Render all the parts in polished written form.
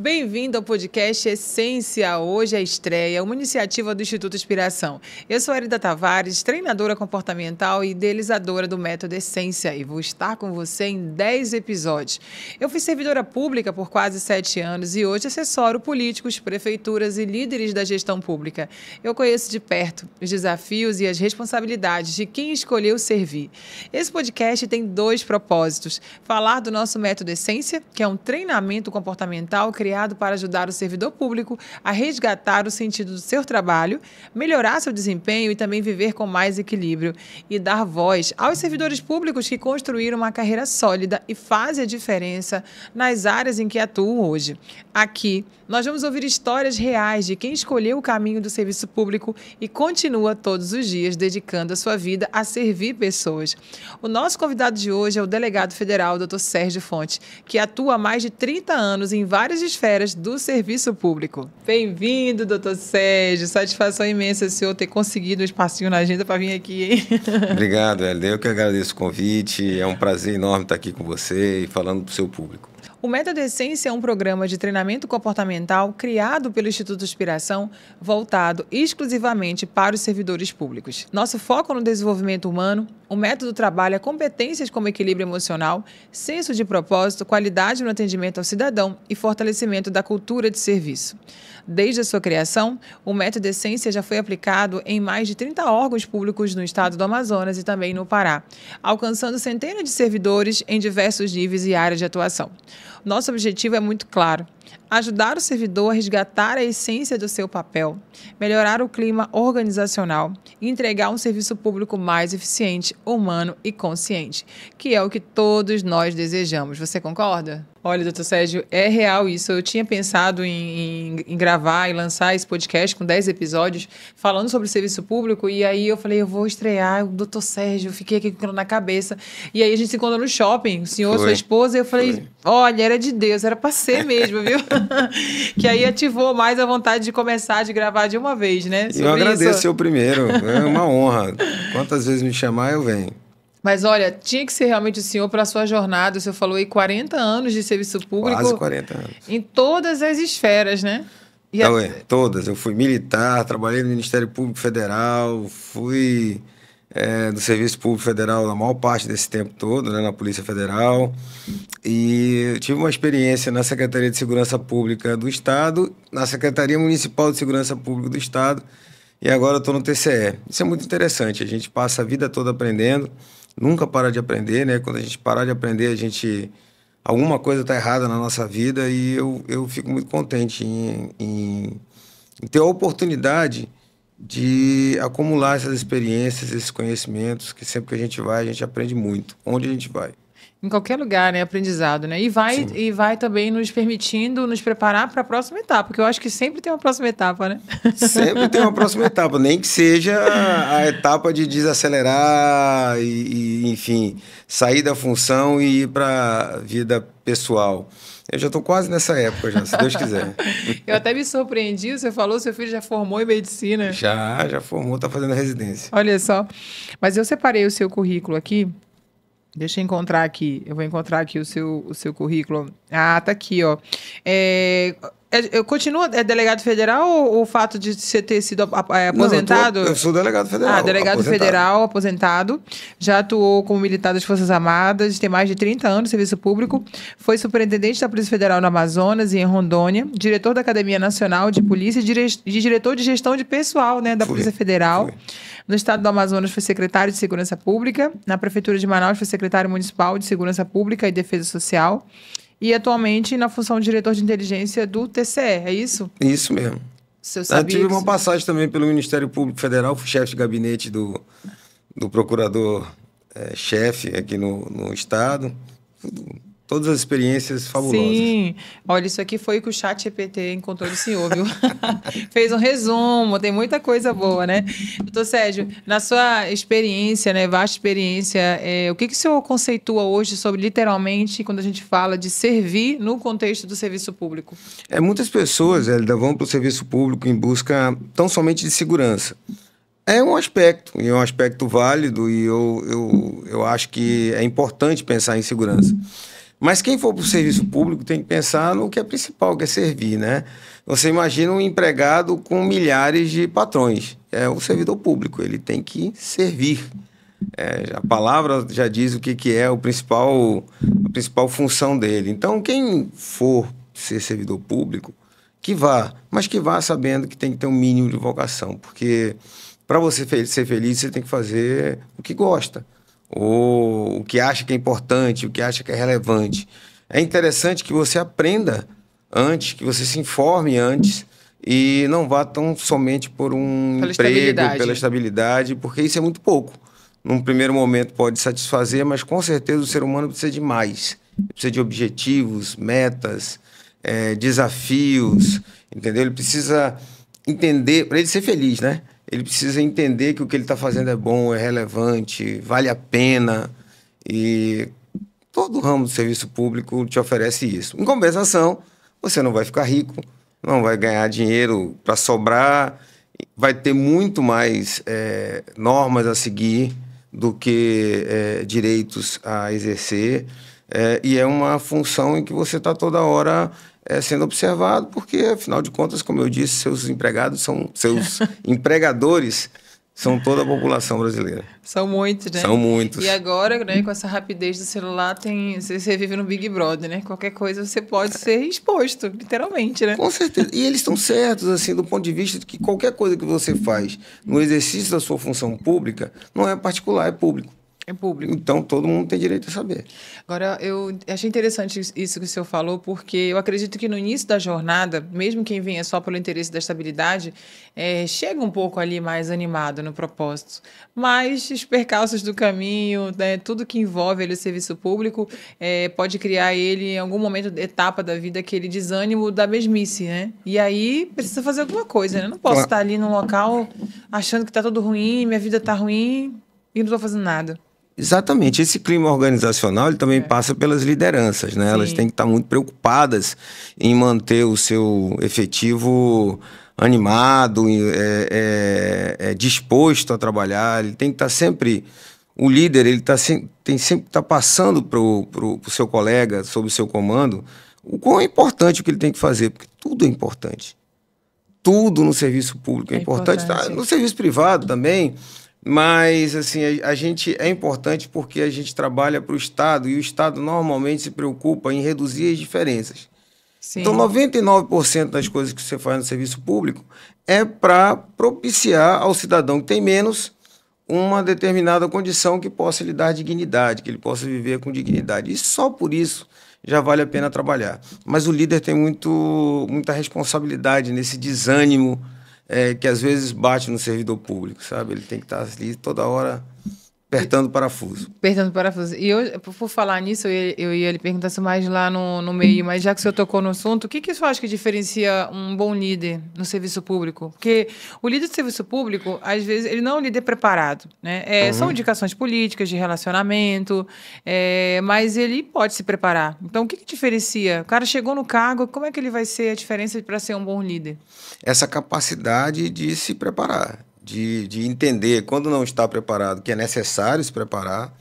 Bem-vindo ao podcast Essência. Hoje é a estreia, uma iniciativa do Instituto Inspiração. Eu sou Erida Tavares, treinadora comportamental e idealizadora do método Essência e vou estar com você em 10 episódios. Eu fui servidora pública por quase 7 anos e hoje assessoro políticos, prefeituras e líderes da gestão pública. Eu conheço de perto os desafios e as responsabilidades de quem escolheu servir. Esse podcast tem 2 propósitos: falar do nosso método Essência, que é um treinamento comportamental criado para ajudar o servidor público a resgatar o sentido do seu trabalho, melhorar seu desempenho e também viver com mais equilíbrio, e dar voz aos servidores públicos que construíram uma carreira sólida e fazem a diferença nas áreas em que atuam hoje. Aqui, nós vamos ouvir histórias reais de quem escolheu o caminho do serviço público e continua todos os dias dedicando a sua vida a servir pessoas. O nosso convidado de hoje é o delegado federal, Dr. Sérgio Fonte, que atua há mais de 30 anos em várias esferas do serviço público. Bem-vindo, Dr. Sérgio. Satisfação imensa o senhor ter conseguido um espacinho na agenda para vir aqui, hein? Obrigado, Hélida. Eu que agradeço o convite. É um prazer enorme estar aqui com você e falando para o seu público. O Método Essência é um programa de treinamento comportamental criado pelo Instituto Inspiração, voltado exclusivamente para os servidores públicos. Nosso foco no desenvolvimento humano, o método trabalha competências como equilíbrio emocional, senso de propósito, qualidade no atendimento ao cidadão e fortalecimento da cultura de serviço. Desde a sua criação, o Método Essência já foi aplicado em mais de 30 órgãos públicos no estado do Amazonas e também no Pará, alcançando centenas de servidores em diversos níveis e áreas de atuação. Nosso objetivo é muito claro: ajudar o servidor a resgatar a essência do seu papel, melhorar o clima organizacional e entregar um serviço público mais eficiente, humano e consciente, que é o que todos nós desejamos. Você concorda? Olha, doutor Sérgio, é real isso. Eu tinha pensado em gravar e lançar esse podcast com 10 episódios falando sobre o serviço público, e aí eu falei, eu vou estrear o doutor Sérgio. Eu fiquei aqui na cabeça. E aí a gente se encontrou no shopping, o senhor, sua esposa, e eu falei, olha, era de Deus, era para ser mesmo, viu? Que aí ativou mais a vontade de começar, de gravar de uma vez, né? Eu agradeço ser o primeiro, é uma honra. Quantas vezes me chamar, eu venho. Mas olha, tinha que ser realmente o senhor para a sua jornada. O senhor falou aí 40 anos de serviço público. Quase 40 anos. Em todas as esferas, né? Todas. Eu fui militar, trabalhei no Ministério Público Federal, fui do Serviço Público Federal na maior parte desse tempo todo, né, na Polícia Federal. E tive uma experiência na Secretaria de Segurança Pública do Estado, na Secretaria Municipal de Segurança Pública do Estado, e agora eu estou no TCE. Isso é muito interessante. A gente passa a vida toda aprendendo. Nunca para de aprender, né? Quando a gente parar de aprender, alguma coisa está errada na nossa vida, e eu fico muito contente em ter a oportunidade de acumular essas experiências, esses conhecimentos, que sempre que a gente aprende muito, onde a gente vai. Em qualquer lugar, né? Aprendizado, né? E vai também nos permitindo nos preparar para a próxima etapa, porque eu acho que sempre tem uma próxima etapa, né? Sempre tem uma próxima etapa, nem que seja a etapa de desacelerar enfim, sair da função e ir para a vida pessoal. Eu já estou quase nessa época, já, se Deus quiser. Eu até me surpreendi, você falou, seu filho já formou em medicina. Já formou, está fazendo residência. Olha só, mas eu separei o seu currículo aqui. Deixa eu encontrar aqui. Eu vou encontrar aqui o seu currículo. Ah, tá aqui, ó. Eu continuo delegado federal ou o fato de você ter sido aposentado? Não, eu sou delegado federal. Delegado aposentado. Federal, aposentado. Já atuou como militar das Forças Armadas, tem mais de 30 anos de serviço público. Foi superintendente da Polícia Federal no Amazonas e em Rondônia, diretor da Academia Nacional de Polícia e diretor de gestão de pessoal, né, da Polícia Federal. No estado do Amazonas foi secretário de Segurança Pública. Na Prefeitura de Manaus foi secretário municipal de Segurança Pública e Defesa Social. E atualmente na função de diretor de inteligência do TCE, é isso? Isso mesmo. Eu tive uma passagem também pelo Ministério Público Federal, fui chefe de gabinete do procurador-chefe aqui no estado. Todas as experiências fabulosas. Sim. Olha, isso aqui foi o que o ChatGPT encontrou do senhor, viu? Fez um resumo, tem muita coisa boa, né? Doutor Sérgio, na sua experiência, né, vasta experiência, o que o senhor conceitua hoje sobre, literalmente, quando a gente fala de servir no contexto do serviço público? Muitas pessoas, Hélida, vão para o serviço público em busca tão somente de segurança. É um aspecto válido, e eu acho que é importante pensar em segurança. Mas quem for para o serviço público tem que pensar no que é principal, que é servir, né? Você imagina um empregado com milhares de patrões. É o servidor público, ele tem que servir. A palavra já diz o que é a principal função dele. Então, quem for ser servidor público, que vá, mas que vá sabendo que tem que ter um mínimo de vocação, porque para você ser feliz, você tem que fazer o que gosta, ou o que acha que é importante, o que acha que é relevante. É interessante que você aprenda antes, que você se informe antes e não vá tão somente por um emprego, pela estabilidade, porque isso é muito pouco. Num primeiro momento pode satisfazer, mas com certeza o ser humano precisa de mais. Precisa de objetivos, metas, desafios, entendeu? Ele precisa entender, para ele ser feliz, né? Ele precisa entender que o que ele está fazendo é bom, é relevante, vale a pena. E todo ramo do serviço público te oferece isso. Em compensação, você não vai ficar rico, não vai ganhar dinheiro para sobrar, vai ter muito mais normas a seguir do que direitos a exercer. E é uma função em que você está toda hora sendo observado, porque, afinal de contas, como eu disse, seus empregadores são toda a população brasileira. São muitos, né? São muitos. E agora, né, com essa rapidez do celular, você vive no Big Brother, né? Qualquer coisa você pode ser exposto, literalmente, né? Com certeza. E eles estão certos, assim, do ponto de vista de que qualquer coisa que você faz no exercício da sua função pública não é particular, é público. É público. Então, todo mundo tem direito a saber. Agora, eu achei interessante isso que o senhor falou, porque eu acredito que no início da jornada, mesmo quem venha só pelo interesse da estabilidade, chega um pouco ali mais animado no propósito. Mas os percalços do caminho, né, tudo que envolve ali o serviço público, pode criar ele, em algum momento, etapa da vida, aquele desânimo da mesmice, né? E aí, precisa fazer alguma coisa, né? Não posso estar ali num local achando que está tudo ruim, minha vida está ruim e não estou fazendo nada. Exatamente. Esse clima organizacional ele também passa pelas lideranças, né? Sim. Elas têm que estar muito preocupadas em manter o seu efetivo animado, disposto a trabalhar. Ele tem que estar sempre... O líder tem sempre que estar passando para o seu colega, sob o seu comando, o quão é importante o que ele tem que fazer, porque tudo é importante. Tudo no serviço público é importante. No serviço privado também... Mas, assim, a gente é importante porque a gente trabalha para o Estado e o Estado normalmente se preocupa em reduzir as diferenças. Sim. Então, 99% das coisas que você faz no serviço público é para propiciar ao cidadão que tem menos uma determinada condição que possa lhe dar dignidade, que ele possa viver com dignidade. E só por isso já vale a pena trabalhar. Mas o líder tem muita responsabilidade nesse desânimo que às vezes bate no servidor público, sabe? Ele tem que estar ali toda hora apertando o parafuso. Apertando o parafuso. E eu, por falar nisso, eu ia lhe perguntar se mais lá no meio, mas já que o senhor tocou no assunto, o que o senhor acha que diferencia um bom líder no serviço público? Porque o líder de serviço público, às vezes, ele não é um líder preparado, né? São indicações políticas, de relacionamento, mas ele pode se preparar. Então, o que diferencia? O cara chegou no cargo, como é que ele vai ser a diferença para ser um bom líder? Essa capacidade de se preparar. De entender, quando não está preparado, que é necessário se preparar,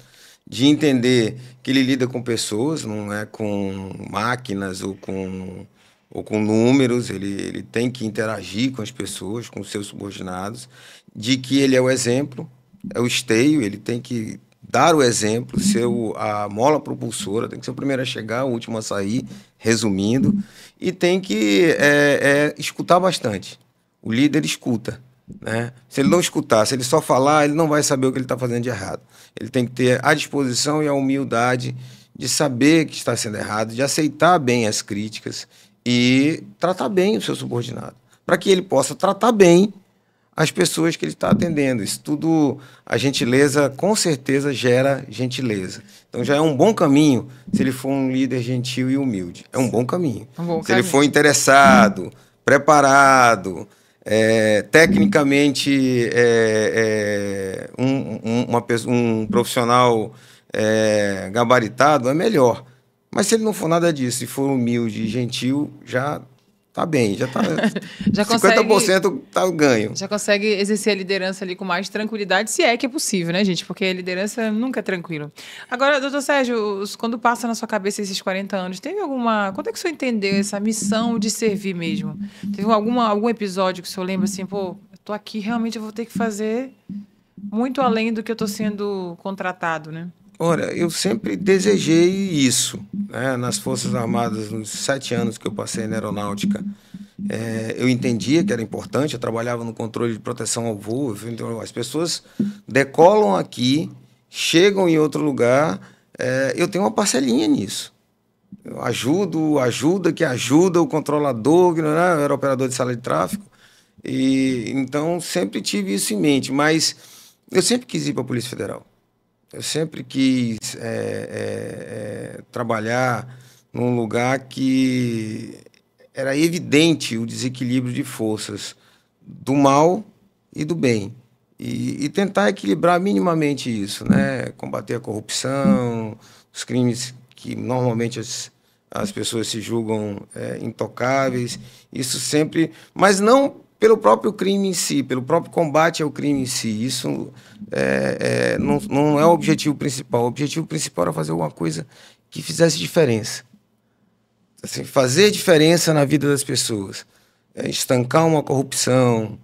de entender que ele lida com pessoas, não é com máquinas ou com números, ele tem que interagir com as pessoas, com os seus subordinados, de que ele é o exemplo, é o esteio, ele tem que dar o exemplo, ser a mola propulsora, tem que ser o primeiro a chegar, o último a sair, resumindo, e tem que escutar bastante. O líder escuta. Né? Se ele não escutar, se ele só falar, ele não vai saber o que ele está fazendo de errado. Ele tem que ter a disposição e a humildade de saber que está sendo errado, de aceitar bem as críticas e tratar bem o seu subordinado, para que ele possa tratar bem as pessoas que ele está atendendo. Isso tudo, a gentileza, com certeza, gera gentileza. Então, já é um bom caminho se ele for um líder gentil e humilde. É um bom caminho. Ele for interessado, preparado... tecnicamente um profissional gabaritado é melhor, mas se ele não for nada disso, se for humilde e gentil, já tá bem, já tá já 50% tá ganho. Já consegue exercer a liderança ali com mais tranquilidade, se é que é possível, né, gente? Porque a liderança nunca é tranquila. Agora, doutor Sérgio, quando passa na sua cabeça esses 40 anos, teve alguma... Quando é que o senhor entendeu essa missão de servir mesmo? Teve algum episódio que o senhor lembra assim, pô, eu tô aqui, realmente eu vou ter que fazer muito além do que eu tô sendo contratado, né? Olha, eu sempre desejei isso, né? Nas Forças Armadas, nos 7 anos que eu passei na aeronáutica, eu entendia que era importante, eu trabalhava no controle de proteção ao voo, então, as pessoas decolam aqui, chegam em outro lugar, eu tenho uma parcelinha nisso. Eu ajuda o controlador, que não era operador de sala de tráfego, e então sempre tive isso em mente, mas eu sempre quis ir para a Polícia Federal. Eu sempre quis trabalhar num lugar que era evidente o desequilíbrio de forças do mal e do bem. E tentar equilibrar minimamente isso, né? Combater a corrupção, os crimes que normalmente as pessoas se julgam intocáveis. Isso sempre... Mas não pelo próprio crime em si, pelo próprio combate ao crime em si. Isso não é o objetivo principal. O objetivo principal era fazer alguma coisa que fizesse diferença. Assim, fazer diferença na vida das pessoas. Estancar uma corrupção,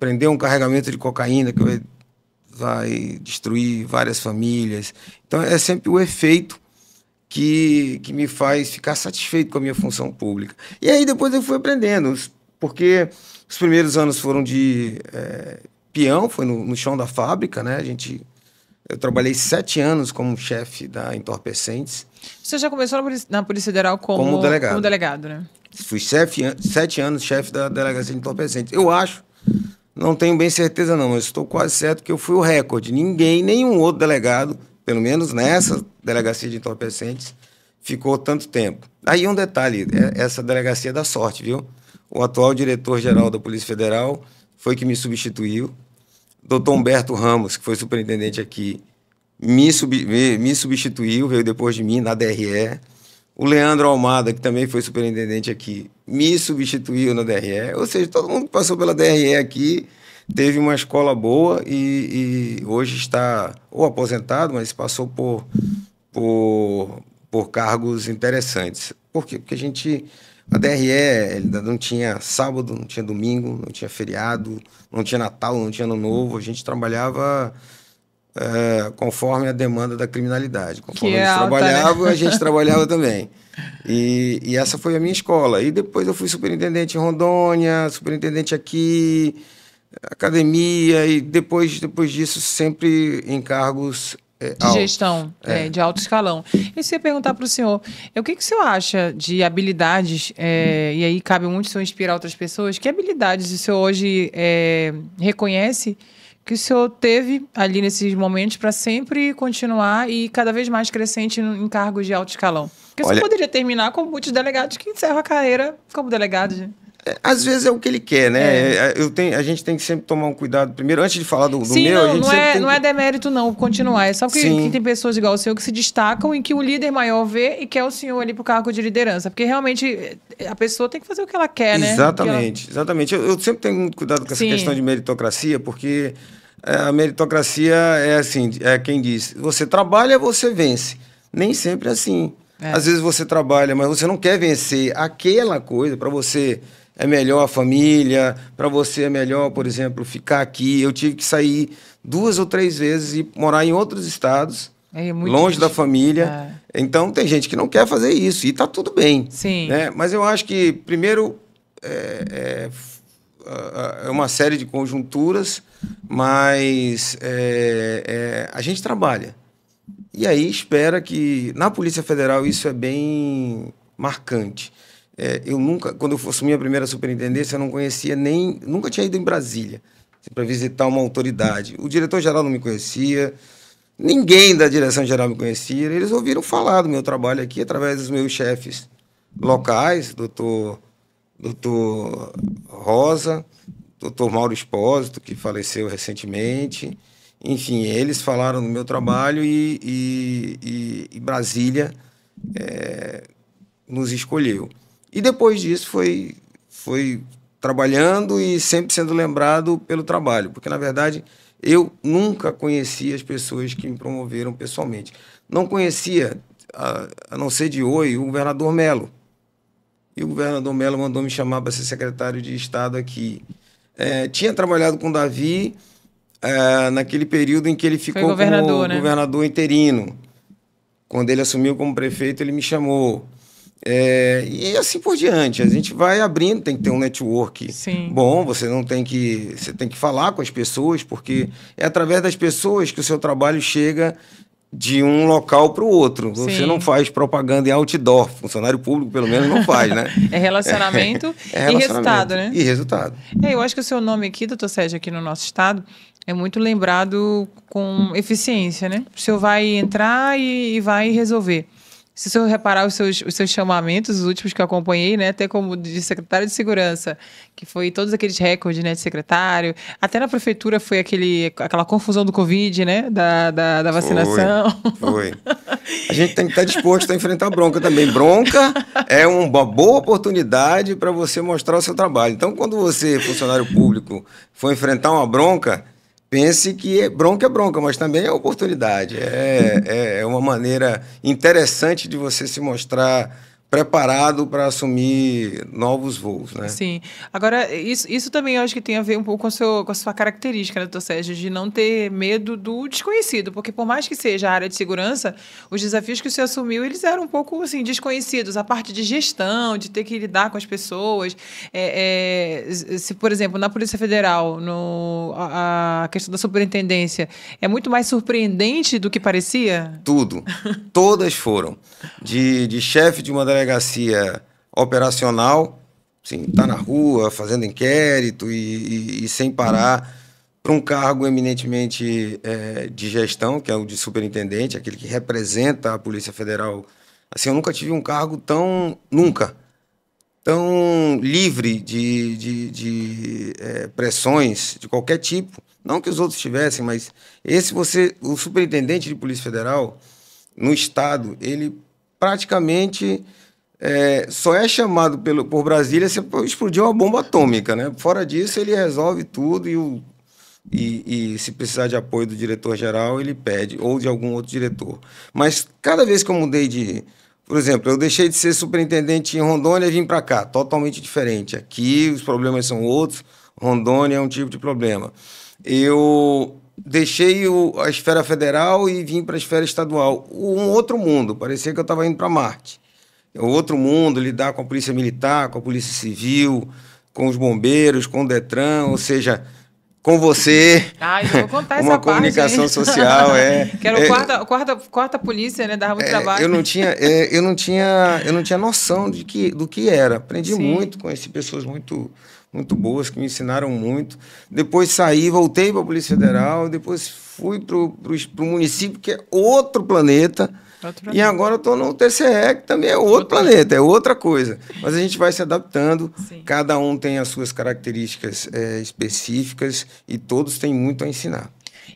prender um carregamento de cocaína que vai destruir várias famílias. Então, é sempre o efeito que me faz ficar satisfeito com a minha função pública. E aí depois eu fui aprendendo, porque os primeiros anos foram de peão, foi no chão da fábrica, né? Eu trabalhei 7 anos como chefe da Entorpecentes. Você já começou na Polícia Federal como delegado, né? Fui 7 anos chefe da Delegacia de Entorpecentes. Eu acho, não tenho bem certeza não, mas estou quase certo que eu fui o recorde. Nenhum outro delegado, pelo menos nessa Delegacia de Entorpecentes, ficou tanto tempo. Aí um detalhe, essa delegacia dá sorte, viu? O atual diretor-geral da Polícia Federal foi que me substituiu. Dr. Humberto Ramos, que foi superintendente aqui, me substituiu, veio depois de mim na DRE. O Leandro Almada, que também foi superintendente aqui, me substituiu na DRE. Ou seja, todo mundo que passou pela DRE aqui teve uma escola boa e hoje está ou aposentado, mas passou por cargos interessantes. Por quê? Porque a DRE não tinha sábado, não tinha domingo, não tinha feriado, não tinha Natal, não tinha Ano Novo. A gente trabalhava conforme a demanda da criminalidade. Conforme eles trabalhavam, né? A gente trabalhava também. E essa foi a minha escola. E depois eu fui superintendente em Rondônia, superintendente aqui, academia, e depois disso sempre em cargos de gestão, de alto escalão. E se eu perguntar para o senhor, o que o senhor acha de habilidades, e aí cabe muito o senhor inspirar outras pessoas, que habilidades o senhor hoje reconhece que o senhor teve ali nesses momentos para sempre continuar e cada vez mais crescente em cargos de alto escalão? Porque o senhor poderia terminar como muitos delegados que encerram a carreira como delegado, né? Às vezes é o que ele quer, né? A gente tem que sempre tomar um cuidado. Primeiro, antes de falar do Sim, meu, não, a gente não é demérito, não, continuar. É só que tem pessoas igual o senhor que se destacam e que o líder maior vê e quer o senhor ali pro cargo de liderança. Porque realmente a pessoa tem que fazer o que ela quer, né? Exatamente. Eu sempre tenho muito cuidado com essa questão de meritocracia, porque a meritocracia é assim, quem diz, você trabalha, você vence. Nem sempre é assim. Às vezes você trabalha, mas você não quer vencer aquela coisa. Para você é melhor a família, para você é melhor, por exemplo, ficar aqui. Eu tive que sair 2 ou 3 vezes e morar em outros estados, longe da família. Então, tem gente que não quer fazer isso, e está tudo bem. Sim. Né? Mas eu acho que, primeiro, é uma série de conjunturas, mas a gente trabalha. E aí espera que... Na Polícia Federal isso é bem marcante. Eu nunca, quando eu assumi a primeira superintendência, eu não conhecia nunca tinha ido em Brasília para visitar uma autoridade. O diretor-geral não me conhecia, ninguém da direção-geral me conhecia. Eles ouviram falar do meu trabalho aqui através dos meus chefes locais, doutor Rosa, doutor Mauro Espósito, que faleceu recentemente. Enfim, eles falaram do meu trabalho e Brasília nos escolheu. E depois disso foi foi trabalhando e sempre sendo lembrado pelo trabalho, porque, na verdade, eu nunca conheci as pessoas que me promoveram pessoalmente. Não conhecia, a não ser de oi, o governador Melo. E o governador Melo mandou me chamar para ser secretário de Estado aqui. Tinha trabalhado com o Davi naquele período em que ele ficou governador, como né? governador interino. Quando ele assumiu como prefeito, ele me chamou. E assim por diante. A gente vai abrindo, tem que ter um network bom, você tem que falar com as pessoas, porque é através das pessoas que o seu trabalho chega de um local para o outro. Você não faz propaganda em outdoor, funcionário público pelo menos não faz, né? É relacionamento, e resultado, né? E resultado. Eu acho que o seu nome aqui, doutor Sérgio, aqui no nosso estado, é muito lembrado com eficiência, né? O senhor vai entrar e vai resolver. Se o senhor reparar os seus chamamentos, os últimos que eu acompanhei, né, até como de secretário de segurança, que foi todos aqueles recordes, né, de secretário, até na prefeitura foi aquela confusão do Covid, né, da vacinação. Foi. A gente tem que estar disposto a enfrentar a bronca também. Bronca é uma boa oportunidade para você mostrar o seu trabalho. Então, quando você, funcionário público, for enfrentar uma bronca, pense que bronca é bronca, mas também é oportunidade. É uma maneira interessante de você se mostrar preparado para assumir novos voos, né? Sim. Agora, isso também eu acho que tem a ver um pouco com a sua característica, né, doutor Sérgio, de não ter medo do desconhecido, porque por mais que seja a área de segurança, os desafios que o senhor assumiu, eles eram um pouco, assim, desconhecidos. A parte de gestão, de ter que lidar com as pessoas. Se, por exemplo, na Polícia Federal, a questão da superintendência, é muito mais surpreendente do que parecia? Tudo. Todas foram. De chefe de uma delegacia operacional, sim, tá na rua fazendo inquérito e sem parar, para um cargo eminentemente de gestão, que é o de superintendente, aquele que representa a Polícia Federal. Assim, eu nunca tive um cargo tão livre de pressões de qualquer tipo. Não que os outros tivessem, mas o superintendente de Polícia Federal no estado, ele praticamente só é chamado por Brasília se explodir uma bomba atômica, né? Fora disso, ele resolve tudo e se precisar de apoio do diretor-geral, ele pede, ou de algum outro diretor. Mas cada vez que eu mudei por exemplo, eu deixei de ser superintendente em Rondônia e vim para cá, totalmente diferente. Aqui os problemas são outros, Rondônia é um tipo de problema. Eu deixei a esfera federal e vim para a esfera estadual. Um outro mundo, parecia que eu estava indo para Marte. Outro mundo, lidar com a polícia militar, com a polícia civil, com os bombeiros, com o Detran, ou seja, com você. Eu vou contar essa uma parte, comunicação social. Que era quarta polícia, né? Dava muito trabalho. Eu não tinha noção do que era. Aprendi muito, conheci pessoas muito boas que me ensinaram muito. Depois saí, voltei para a Polícia Federal, depois fui para o município, que é outro planeta. E agora eu estou no TCE, que também é outro planeta, é outra coisa. Mas a gente vai se adaptando, cada um tem as suas características específicas e todos têm muito a ensinar.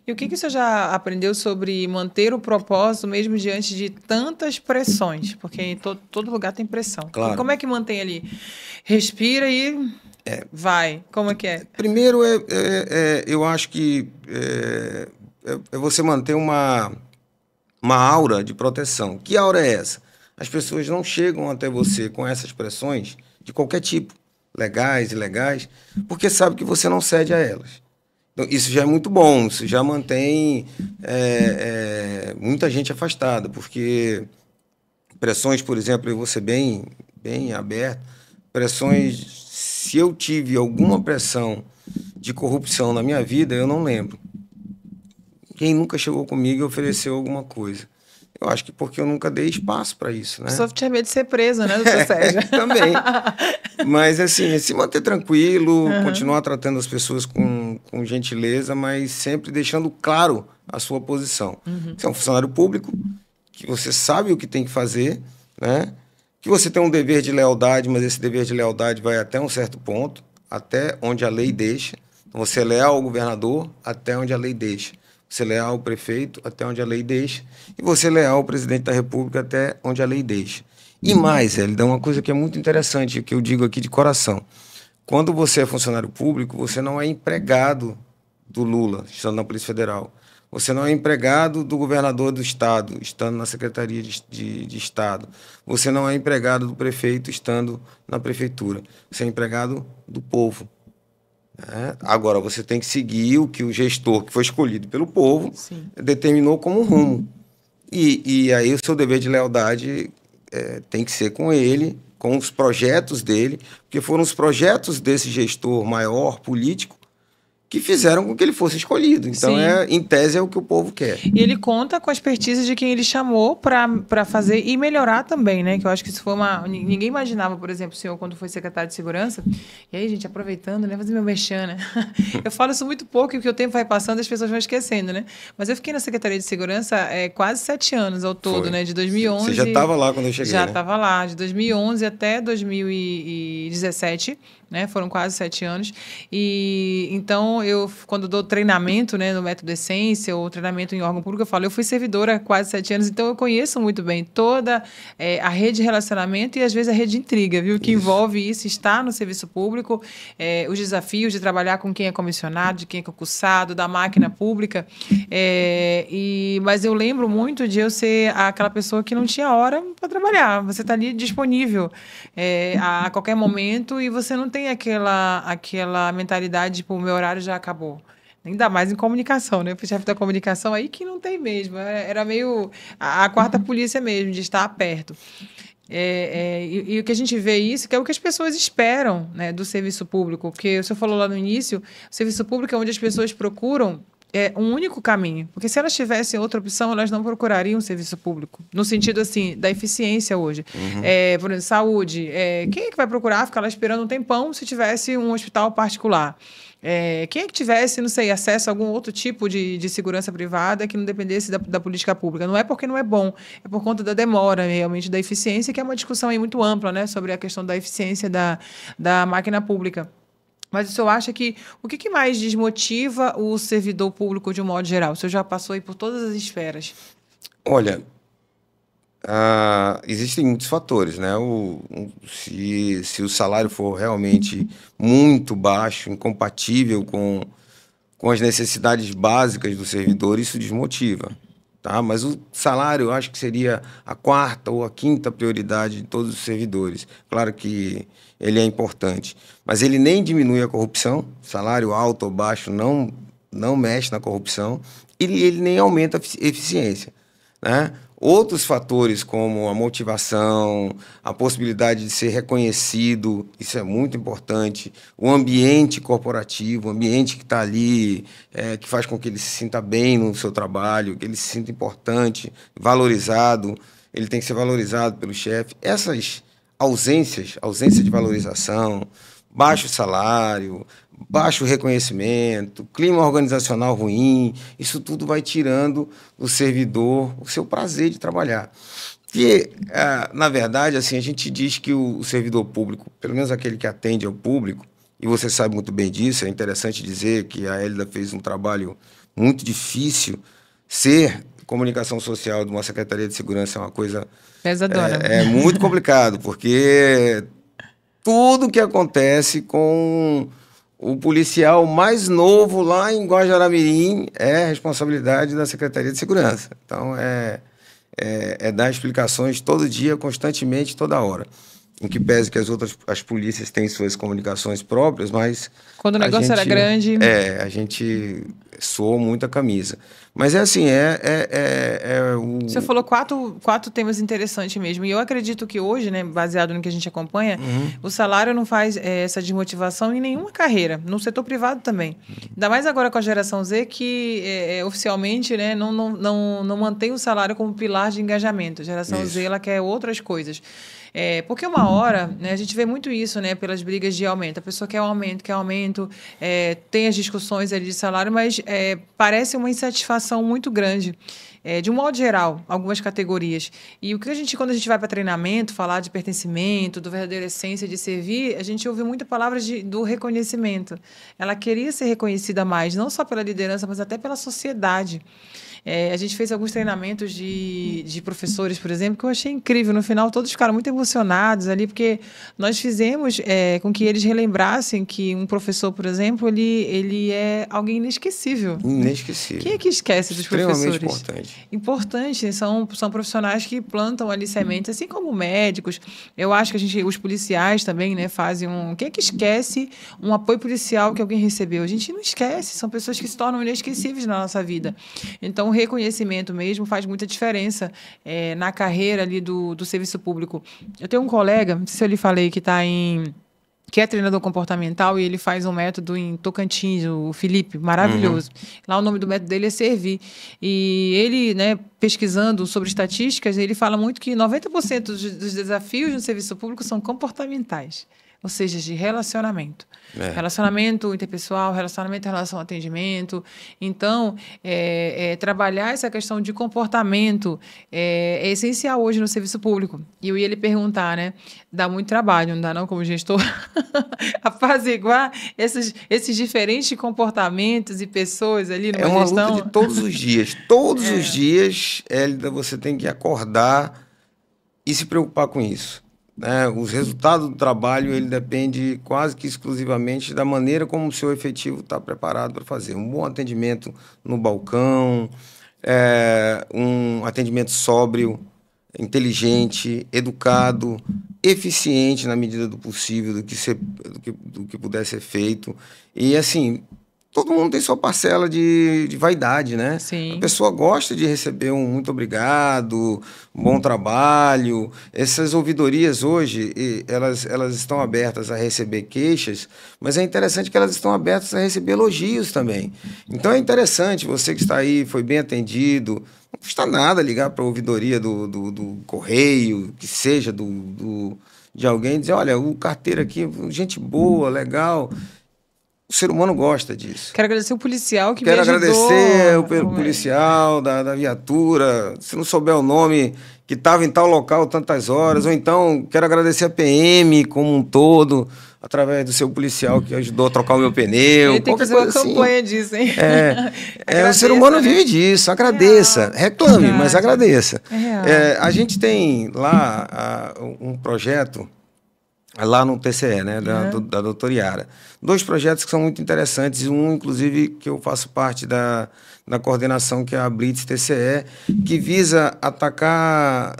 E o que o senhor já aprendeu sobre manter o propósito mesmo diante de tantas pressões? Porque em todo lugar tem pressão. Claro. Como é que mantém ali? Respira e vai. Como é que é? Primeiro, eu acho que é você manter uma aura de proteção. Que aura é essa? As pessoas não chegam até você com essas pressões de qualquer tipo, legais, ilegais, porque sabe que você não cede a elas. Então, isso já é muito bom, isso já mantém muita gente afastada, porque pressões, por exemplo, eu vou ser bem aberto, pressões, se eu tive alguma pressão de corrupção na minha vida, eu não lembro. Quem nunca chegou comigo e ofereceu alguma coisa? Eu acho que porque eu nunca dei espaço para isso, né? Só tinha medo de ser preso, né, doutor Sérgio? Também. Mas, assim, se manter tranquilo, continuar tratando as pessoas com gentileza, mas sempre deixando claro a sua posição. Você é um funcionário público, que você sabe o que tem que fazer, né? Que você tem um dever de lealdade, mas esse dever de lealdade vai até um certo ponto, até onde a lei deixa. Então, você é leal ao governador até onde a lei deixa. Você é leal ao prefeito até onde a lei deixa. E você é leal ao presidente da República até onde a lei deixa. E mais, ele dá uma coisa que é muito interessante, que eu digo aqui de coração. quando você é funcionário público, você não é empregado do Lula, estando na Polícia Federal. Você não é empregado do governador do estado, estando na Secretaria de Estado. Você não é empregado do prefeito, estando na prefeitura. Você é empregado do povo. Né? Agora, você tem que seguir o que o gestor, que foi escolhido pelo povo, Sim. determinou como rumo. E aí o seu dever de lealdade tem que ser com ele, com os projetos dele, porque foram os projetos desse gestor maior, político, que fizeram com que ele fosse escolhido. Então, Sim. em tese, é o que o povo quer. E ele conta com a expertise de quem ele chamou para fazer e melhorar também, né? Que eu acho que isso foi uma... Ninguém imaginava, por exemplo, o senhor, quando foi secretário de Segurança... E aí, gente, aproveitando, né? Fazer meu merchan, né? Eu falo isso muito pouco, porque o tempo vai passando e as pessoas vão esquecendo, né? Mas eu fiquei na Secretaria de Segurança quase 7 anos ao todo, Foi. né? De 2011... Você já estava lá quando eu cheguei, Já né? estava lá. De 2011 até 2017... Né? Foram quase 7 anos. E então, quando dou treinamento, né, no Método Essência, ou treinamento em órgão público, eu falo, eu fui servidora há quase 7 anos, então eu conheço muito bem toda a rede de relacionamento e, às vezes, a rede de intriga, viu? Que envolve isso, estar no serviço público, os desafios de trabalhar com quem é comissionado, de quem é concursado, da máquina pública. Mas eu lembro muito de eu ser aquela pessoa que não tinha hora para trabalhar. Você está ali disponível a qualquer momento e você não tem aquela mentalidade, tipo, o meu horário já acabou. Ainda mais em comunicação, né? O chefe da comunicação aí que não tem mesmo. Era meio a quarta polícia mesmo, de estar perto. E o que a gente vê isso, que é o que as pessoas esperam, né, do serviço público. Porque o senhor falou lá no início, o serviço público é onde as pessoas procuram um único caminho. Porque se elas tivessem outra opção, elas não procurariam o serviço público. No sentido, assim, da eficiência hoje. Uhum. Por exemplo, saúde. Quem é que vai procurar ficar lá esperando um tempão se tivesse um hospital particular? Quem é que tivesse, não sei, acesso a algum outro tipo de segurança privada que não dependesse da política pública? Não é porque não é bom, é por conta da demora, realmente, da eficiência, que é uma discussão aí muito ampla, né, sobre a questão da eficiência da máquina pública. Mas o senhor acha que o que mais desmotiva o servidor público de um modo geral? O senhor já passou aí por todas as esferas. Olha, existem muitos fatores, né? Se o salário for realmente muito baixo, incompatível com as necessidades básicas do servidor, isso desmotiva. Tá? Mas o salário, eu acho que seria a quarta ou a quinta prioridade de todos os servidores. Claro que ele é importante, mas ele nem diminui a corrupção. Salário alto ou baixo não mexe na corrupção. E ele nem aumenta a eficiência. Né? Outros fatores, como a motivação, a possibilidade de ser reconhecido, isso é muito importante. O ambiente corporativo, o ambiente que está ali, que faz com que ele se sinta bem no seu trabalho, que ele se sinta importante, valorizado, ele tem que ser valorizado pelo chefe. Essas ausência de valorização, baixo salário, baixo reconhecimento, clima organizacional ruim, isso tudo vai tirando do servidor o seu prazer de trabalhar. E, na verdade, assim, a gente diz que o servidor público, pelo menos aquele que atende ao público, e você sabe muito bem disso, é interessante dizer que a Hélida fez um trabalho muito difícil. Ser comunicação social de uma Secretaria de Segurança é uma coisa... Pesadona. É muito complicado, porque tudo que acontece com o policial mais novo lá em Guajará-Mirim é responsabilidade da Secretaria de Segurança. Então, dar explicações todo dia, constantemente, toda hora. Em que pese que as polícias têm suas comunicações próprias, mas... Quando o negócio era grande... a gente soou muito a camisa. Mas assim, O senhor falou quatro temas interessantes mesmo. E eu acredito que hoje, né, baseado no que a gente acompanha, o salário não faz essa desmotivação em nenhuma carreira, no setor privado também. Ainda mais agora com a geração Z, que oficialmente, né, não mantém o salário como pilar de engajamento. A geração Z, ela quer outras coisas. Porque uma hora, né, a gente vê muito isso, né, pelas brigas de aumento. A pessoa quer aumento, tem as discussões ali de salário, mas parece uma insatisfação muito grande. De um modo geral, algumas categorias. E quando a gente vai para treinamento, falar de pertencimento, do verdadeira essência de servir, a gente ouve muita palavra do reconhecimento. Ela queria ser reconhecida mais, não só pela liderança, mas até pela sociedade. A gente fez alguns treinamentos de professores, por exemplo, que eu achei incrível. No final, todos ficaram muito emocionados ali, porque nós fizemos com que eles relembrassem que um professor, por exemplo, ele é alguém inesquecível. Inesquecível. Quem é que esquece dos professores? Extremamente importante. Importante. São profissionais que plantam ali sementes, assim como médicos. Eu acho que os policiais também, né, fazem Quem é que esquece um apoio policial que alguém recebeu? A gente não esquece. São pessoas que se tornam inesquecíveis na nossa vida. Então, o reconhecimento mesmo faz muita diferença na carreira ali do serviço público. Eu tenho um colega, não sei se eu lhe falei, que é treinador comportamental, e ele faz um método em Tocantins, o Felipe, maravilhoso. Lá o nome do método dele é Servir. E ele, né, pesquisando sobre estatísticas, ele fala muito que 90% dos desafios no serviço público são comportamentais, ou seja, de relacionamento. Relacionamento interpessoal, relacionamento em relação ao atendimento. Então, trabalhar essa questão de comportamento é essencial hoje no serviço público. E eu ia lhe perguntar, né? Dá muito trabalho, não dá não, como gestor? Apaziguar esses diferentes comportamentos e pessoas ali numa gestão. É uma luta de todos os dias. Todos os dias, Hélida, você tem que acordar e se preocupar com isso. Os resultados do trabalho, ele depende quase que exclusivamente da maneira como o seu efetivo está preparado para fazer. Um bom atendimento no balcão, um atendimento sóbrio, inteligente, educado, eficiente na medida do possível, do que puder ser feito. E, assim, todo mundo tem sua parcela de vaidade, né? Sim. A pessoa gosta de receber um muito obrigado, um bom trabalho. Essas ouvidorias hoje, elas estão abertas a receber queixas, mas é interessante que elas estão abertas a receber elogios também. Então é interessante, você que está aí, foi bem atendido, não custa nada ligar para a ouvidoria do correio, que seja de alguém, dizer, olha, o carteiro aqui, gente boa, legal. O ser humano gosta disso. Quero agradecer o policial que Quero me ajudou. agradecer o policial da viatura. Se não souber o nome, que estava em tal local tantas horas. Ou então, quero agradecer a PM como um todo, através do seu policial que ajudou a trocar o meu pneu. Ele tem que fazer uma campanha disso, hein? O ser humano vive disso. Agradeça. Reclame, Verdade. mas agradeça. real. A gente tem lá um projeto lá no TCE, né, da doutora Yara. 2 projetos que são muito interessantes, um, inclusive, que eu faço parte da coordenação, que é a Blitz TCE, que visa atacar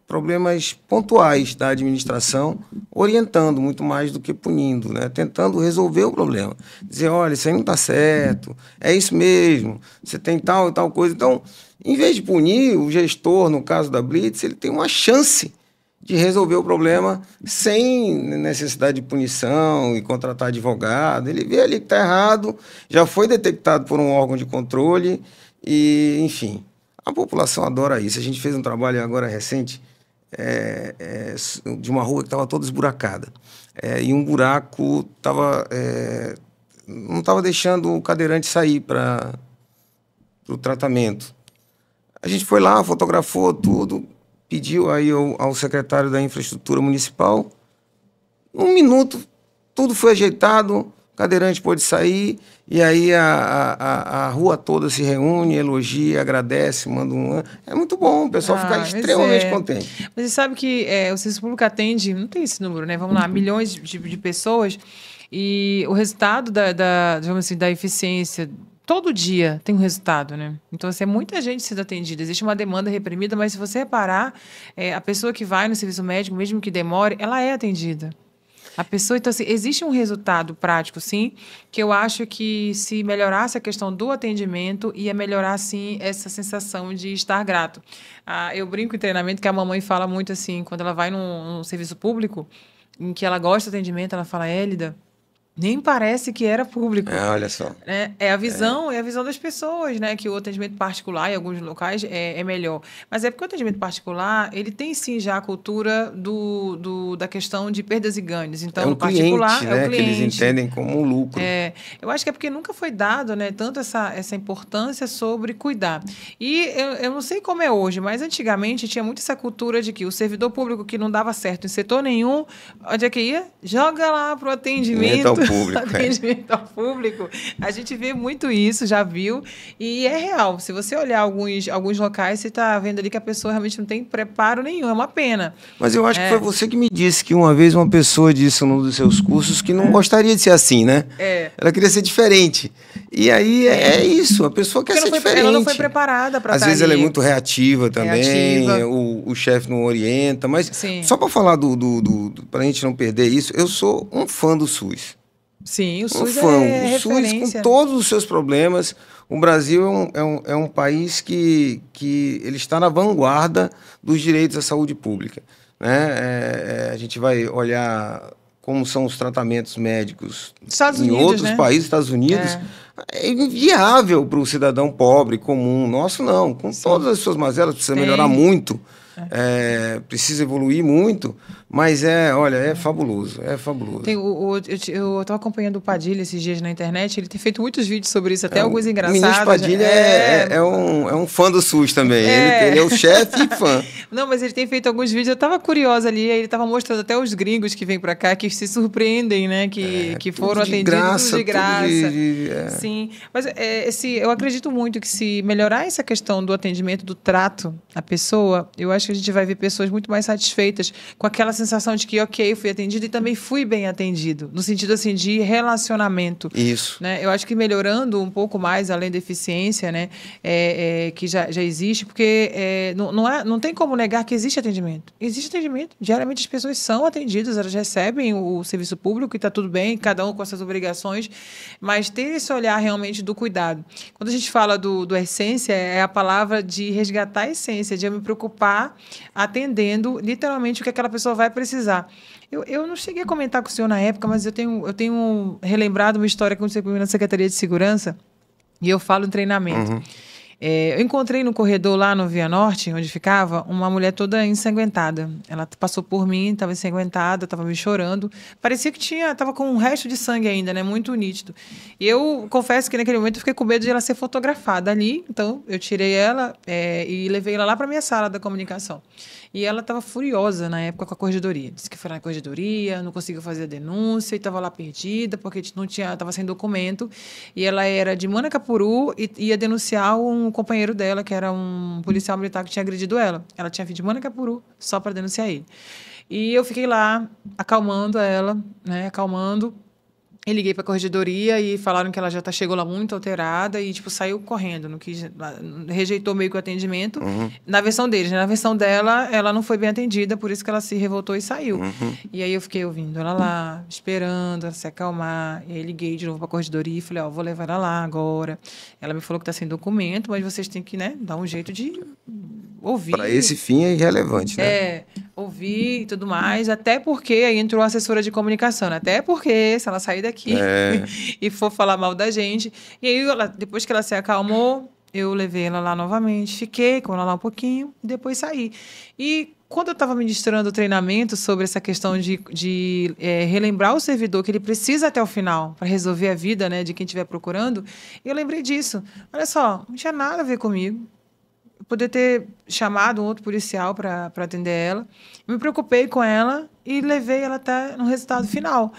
problemas pontuais da administração, orientando muito mais do que punindo, né, tentando resolver o problema. Dizer, olha, isso aí não está certo, é isso mesmo, você tem tal e tal coisa. Então, em vez de punir, o gestor, no caso da Blitz, ele tem uma chance de resolver o problema sem necessidade de punição e contratar advogado. Ele vê ali que está errado, já foi detectado por um órgão de controle e, enfim, a população adora isso. A gente fez um trabalho agora recente de uma rua que estava toda esburacada. E um buraco não estava deixando o cadeirante sair para o tratamento. A gente foi lá, fotografou tudo, pediu aí ao secretário da Infraestrutura Municipal. 1 minuto, tudo foi ajeitado, o cadeirante pôde sair, e aí a rua toda se reúne, elogia, agradece, manda um... É muito bom, o pessoal fica extremamente contente. Mas você sabe que o serviço público atende, não tem esse número, né? Vamos lá, milhões de pessoas, e o resultado digamos assim, da eficiência... Todo dia tem um resultado, né? Então, assim, é muita gente sendo atendida. Existe uma demanda reprimida, mas se você reparar, a pessoa que vai no serviço médico, mesmo que demore, ela é atendida. A pessoa, então, assim, existe um resultado prático, sim, que eu acho que se melhorasse a questão do atendimento, ia melhorar, sim, essa sensação de estar grato. Eu brinco em treinamento que a mamãe fala muito assim, quando ela vai num serviço público, em que ela gosta do atendimento, ela fala, Hélida, nem parece que era público. Olha só. É a visão das pessoas, né? Que o atendimento particular, em alguns locais, é melhor. Mas é porque o atendimento particular, ele tem sim já a cultura da questão de perdas e ganhos. Então, o particular cliente, né? É o cliente. Que eles entendem como um lucro. Eu acho que é porque nunca foi dado, né, tanto essa importância sobre cuidar. E eu não sei como é hoje, mas antigamente tinha muito essa cultura de que o servidor público que não dava certo em setor nenhum, onde é que ia? Joga lá para o atendimento. público. Atendimento ao público. A gente vê muito isso, já viu, e é real. Se você olhar alguns locais, você está vendo ali que a pessoa realmente não tem preparo nenhum, é uma pena. Mas eu acho que foi você que me disse que uma vez uma pessoa disse num dos seus cursos que não gostaria de ser assim, né? Ela queria ser diferente. E aí é isso, a pessoa quer ser diferente. Ela não foi preparada para estar Às vezes ali. ela é muito reativa também, o chefe não orienta, mas só para falar para a gente não perder isso, eu sou um fã do SUS. Sim, o SUS é referência. O SUS, com todos os seus problemas, o Brasil é um país que ele está na vanguarda dos direitos à saúde pública, né? A gente vai olhar como são os tratamentos médicos em outros países, Estados Unidos, é inviável para o cidadão pobre, comum. Nosso não, com todas as suas mazelas, precisa melhorar muito. Precisa evoluir muito, mas olha, é fabuloso, é fabuloso. Eu estava acompanhando o Padilha esses dias na internet, ele tem feito muitos vídeos sobre isso, até alguns engraçados. O ministro Padilha é um fã do SUS também, ele é o chefe e fã. Não, mas ele tem feito alguns vídeos, eu estava curiosa ali, ele estava mostrando até os gringos que vêm para cá, que se surpreendem, né, que foram atendidos de graça. Sim, mas eu acredito muito que se melhorar essa questão do atendimento, do trato à pessoa, eu acho que a gente vai ver pessoas muito mais satisfeitas com aquela sensação de que, ok, fui atendido e também fui bem atendido, no sentido assim de relacionamento. Isso. Né? Eu acho que melhorando um pouco mais, além da eficiência, né, que já existe, porque não tem como negar que existe atendimento. Existe atendimento. Diariamente as pessoas são atendidas, elas recebem o serviço público e está tudo bem, cada um com as suas obrigações, mas ter esse olhar realmente do cuidado. Quando a gente fala do essência, é a palavra de resgatar a essência, de eu me preocupar atendendo literalmente o que aquela pessoa vai precisar. Eu não cheguei a comentar com o senhor na época, mas eu tenho relembrado uma história que aconteceu comigo na Secretaria de Segurança, e eu falo em treinamento. Eu encontrei no corredor lá no Via Norte, onde ficava, uma mulher toda ensanguentada. Ela passou por mim, estava ensanguentada, estava me chorando. Parecia que estava com um resto de sangue ainda, né? Muito nítido. E eu confesso que naquele momento eu fiquei com medo de ela ser fotografada ali. Então, eu tirei ela e levei ela lá para a minha sala da comunicação. E ela estava furiosa na época com a corregedoria. Disse que foi na corregedoria, não conseguiu fazer a denúncia e estava lá perdida porque estava sem documento. E ela era de Manacapuru e ia denunciar um companheiro dela, que era um policial militar que tinha agredido ela. Ela tinha vindo de Manacapuru só para denunciar ele. E eu fiquei lá acalmando ela, né, acalmando. Eu liguei para a corregedoria e falaram que ela já chegou lá muito alterada e, saiu correndo. Rejeitou meio que o atendimento. Na versão deles, né? Na versão dela, ela não foi bem atendida, por isso que ela se revoltou e saiu. E aí eu fiquei ouvindo ela lá, esperando ela se acalmar. E aí liguei de novo para a corregedoria e falei, vou levar ela lá agora. Ela me falou que está sem documento, mas vocês têm que, né, dar um jeito de ouvir. Para esse fim é irrelevante, né? Ouvir e tudo mais, até porque aí entrou a assessora de comunicação, né? Até porque se ela sair daqui e for falar mal da gente. E aí, depois que ela se acalmou, eu levei ela lá novamente, fiquei com ela lá um pouquinho e depois saí. E quando eu estava ministrando o treinamento sobre essa questão de relembrar o servidor que ele precisa até o final para resolver a vida, né, de quem estiver procurando, eu lembrei disso. Olha só, não tinha nada a ver comigo. Poder ter chamado um outro policial para atender ela. Me preocupei com ela e levei ela até no resultado final.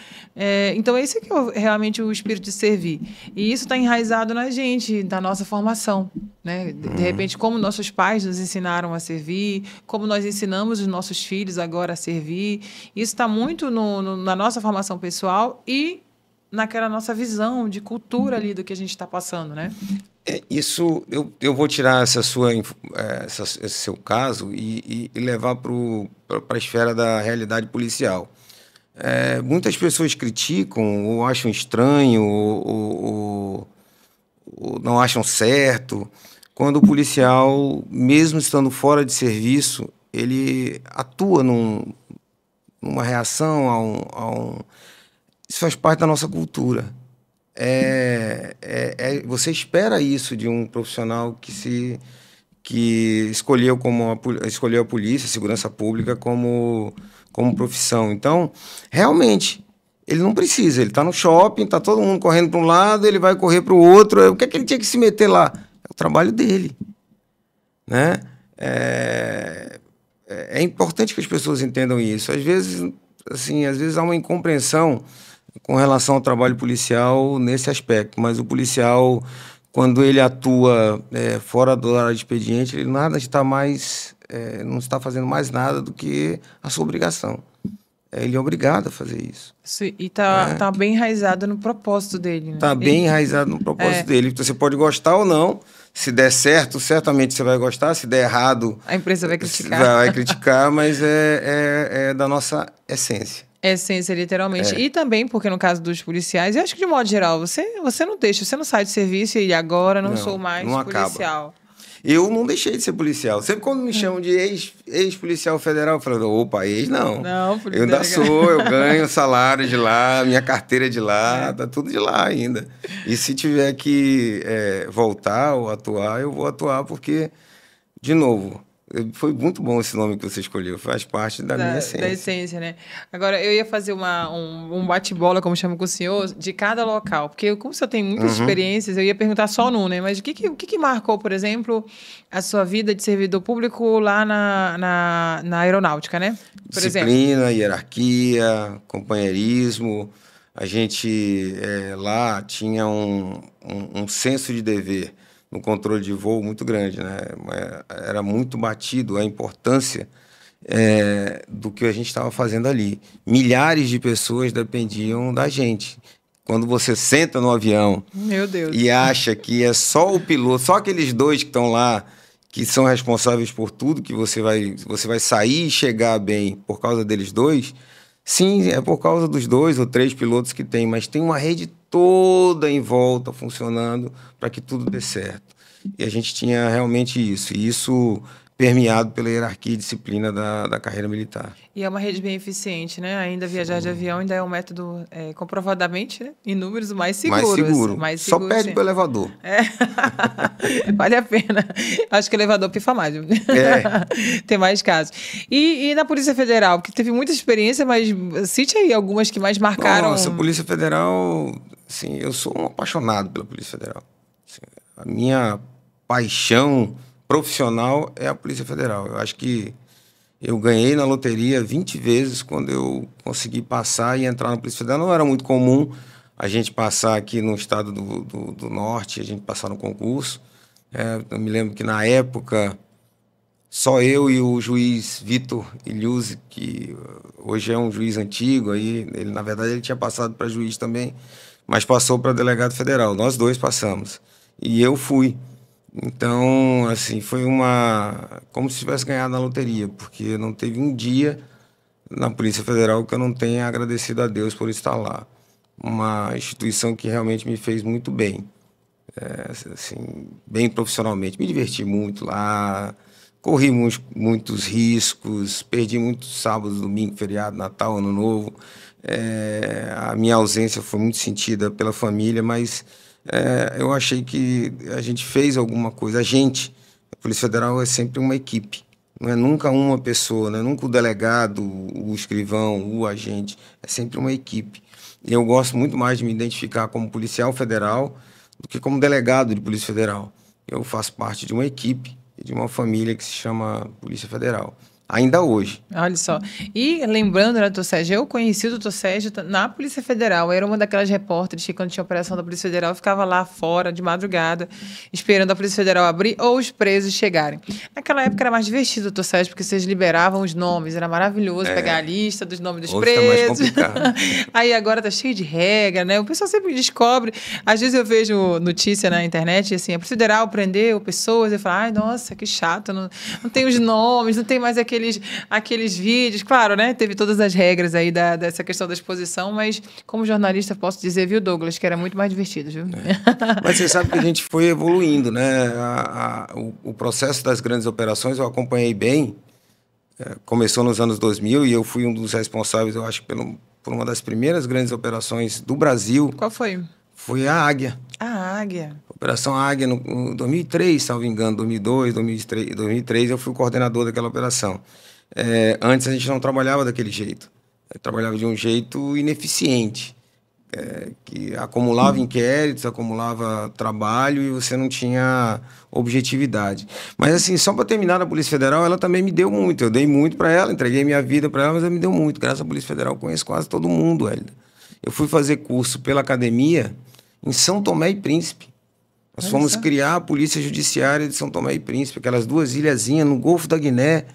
Então, esse que é realmente o espírito de servir. E isso está enraizado na gente, da nossa formação. Né? De repente, como nossos pais nos ensinaram a servir, como nós ensinamos os nossos filhos agora a servir. Isso está muito na nossa formação pessoal e naquela nossa visão de cultura ali do que a gente está passando, né? Isso, eu vou tirar esse seu caso e levar para a esfera da realidade policial. Muitas pessoas criticam ou acham estranho ou não acham certo quando o policial, mesmo estando fora de serviço, ele atua numa reação Isso faz parte da nossa cultura. Você espera isso de um profissional que escolheu a polícia, a segurança pública como profissão. Então, realmente, ele não precisa. Ele está no shopping, está todo mundo correndo para um lado, ele vai correr para o outro. O que é que ele tinha que se meter lá? É o trabalho dele. Né? É importante que as pessoas entendam isso. Às vezes há uma incompreensão com relação ao trabalho policial nesse aspecto, mas o policial, quando ele atua fora do horário de expediente, ele nada está mais, não está fazendo mais nada do que a sua obrigação. Ele é obrigado a fazer isso. E tá bem enraizado no propósito dele, né? Está bem enraizado no propósito dele. Você pode gostar ou não. Se der certo, certamente você vai gostar. Se der errado... A empresa vai criticar. Vai criticar, mas é da nossa essência. Essência, literalmente. E também, porque no caso dos policiais, eu acho que de modo geral, você não deixa, você não sai de serviço e agora não sou mais policial. Acaba. Eu não deixei de ser policial. Sempre quando me chamam de ex-policial federal, eu falo, opa, ex não. Não, eu ainda sou, eu ganho salário de lá, minha carteira é de lá, tá tudo de lá ainda. E se tiver que voltar ou atuar, eu vou atuar porque, de novo, foi muito bom esse nome que você escolheu, faz parte da minha essência. Da essência, né? Agora, eu ia fazer um bate-bola, como chamo com o senhor, de cada local, porque como o senhor tem muitas experiências, eu ia perguntar só num, né? Mas o que marcou, por exemplo, a sua vida de servidor público lá na aeronáutica, né? Por Disciplina, hierarquia, companheirismo. A gente lá tinha um senso de dever no controle de voo muito grande, né? Era muito batido a importância do que a gente estava fazendo ali. Milhares de pessoas dependiam da gente. Quando você senta no avião, meu Deus, e acha que é só o piloto, só aqueles dois que estão lá, que são responsáveis por tudo, que você vai sair e chegar bem por causa deles dois, sim, é por causa dos 2 ou 3 pilotos que tem, mas tem uma rede toda em volta funcionando para que tudo dê certo. E a gente tinha realmente isso, e isso permeado pela hierarquia e disciplina da carreira militar. E é uma rede bem eficiente, né? Ainda viajar de avião ainda é um método comprovadamente, né, em números mais seguros. Mais seguro. Só pede para o elevador. Vale a pena. Acho que o elevador pifa mais. Tem mais casos. E na Polícia Federal, porque teve muita experiência, mas cite aí algumas que mais marcaram. Nossa, a Polícia Federal, assim, eu sou um apaixonado pela Polícia Federal. Assim, a minha paixão profissional é a Polícia Federal. Eu acho que eu ganhei na loteria 20 vezes quando eu consegui passar e entrar na Polícia Federal. Não era muito comum a gente passar aqui no estado do Norte, a gente passar no concurso. Eu me lembro que na época só eu e o juiz Vitor Ilhuzzi, que hoje é um juiz antigo, aí, na verdade ele tinha passado para juiz também, mas passou para delegado federal. Nós dois passamos. E eu fui. Então, assim, foi como se tivesse ganhado na loteria, porque não teve um dia na Polícia Federal que eu não tenha agradecido a Deus por estar lá. Uma instituição que realmente me fez muito bem, assim, bem profissionalmente. Me diverti muito lá, corri muitos riscos, perdi muitos sábados, domingo, feriado, Natal, Ano Novo. A minha ausência foi muito sentida pela família, mas eu achei que a gente fez alguma coisa. A Polícia Federal é sempre uma equipe, não é nunca uma pessoa, não é nunca o delegado, o escrivão, o agente, é sempre uma equipe. E eu gosto muito mais de me identificar como policial federal do que como delegado de Polícia Federal. Eu faço parte de uma equipe e de uma família que se chama Polícia Federal. Ainda hoje. Olha só. E lembrando, né, Dr. Sérgio, eu conheci o Dr. Sérgio na Polícia Federal. Eu era uma daquelas repórteres que, quando tinha operação da Polícia Federal, eu ficava lá fora, de madrugada, esperando a Polícia Federal abrir ou os presos chegarem. Naquela época era mais divertido, Dr. Sérgio, porque vocês liberavam os nomes. Era maravilhoso pegar a lista dos nomes dos hoje presos. Tá mais complicado. Aí agora tá cheio de regra, né? O pessoal sempre descobre. Às vezes eu vejo notícia na internet, assim, a Polícia Federal prendeu pessoas. Eu falo, ai, nossa, que chato. Não tem os nomes, não tem mais aqueles vídeos. Claro, né? Teve todas as regras aí dessa questão da exposição, mas como jornalista posso dizer, viu, Douglas, que era muito mais divertido, viu? Mas você sabe que a gente foi evoluindo, né? O processo das grandes operações eu acompanhei bem. Começou nos anos 2000 e eu fui um dos responsáveis, eu acho, por uma das primeiras grandes operações do Brasil. Qual foi? Foi a Águia. A Águia. Operação Águia, no 2003, se não me engano, 2002, 2003, eu fui o coordenador daquela operação. Antes a gente não trabalhava daquele jeito. Trabalhava de um jeito ineficiente, que acumulava inquéritos, acumulava trabalho e você não tinha objetividade. Mas, assim, só para terminar, a Polícia Federal, ela também me deu muito. Eu dei muito para ela, entreguei minha vida para ela, mas ela me deu muito. Graças à Polícia Federal, eu conheço quase todo mundo, Hélida. eu fui fazer curso pela academia em São Tomé e Príncipe. Nós fomos criar a Polícia Judiciária de São Tomé e Príncipe, aquelas duas ilhazinhas no Golfo da Guiné.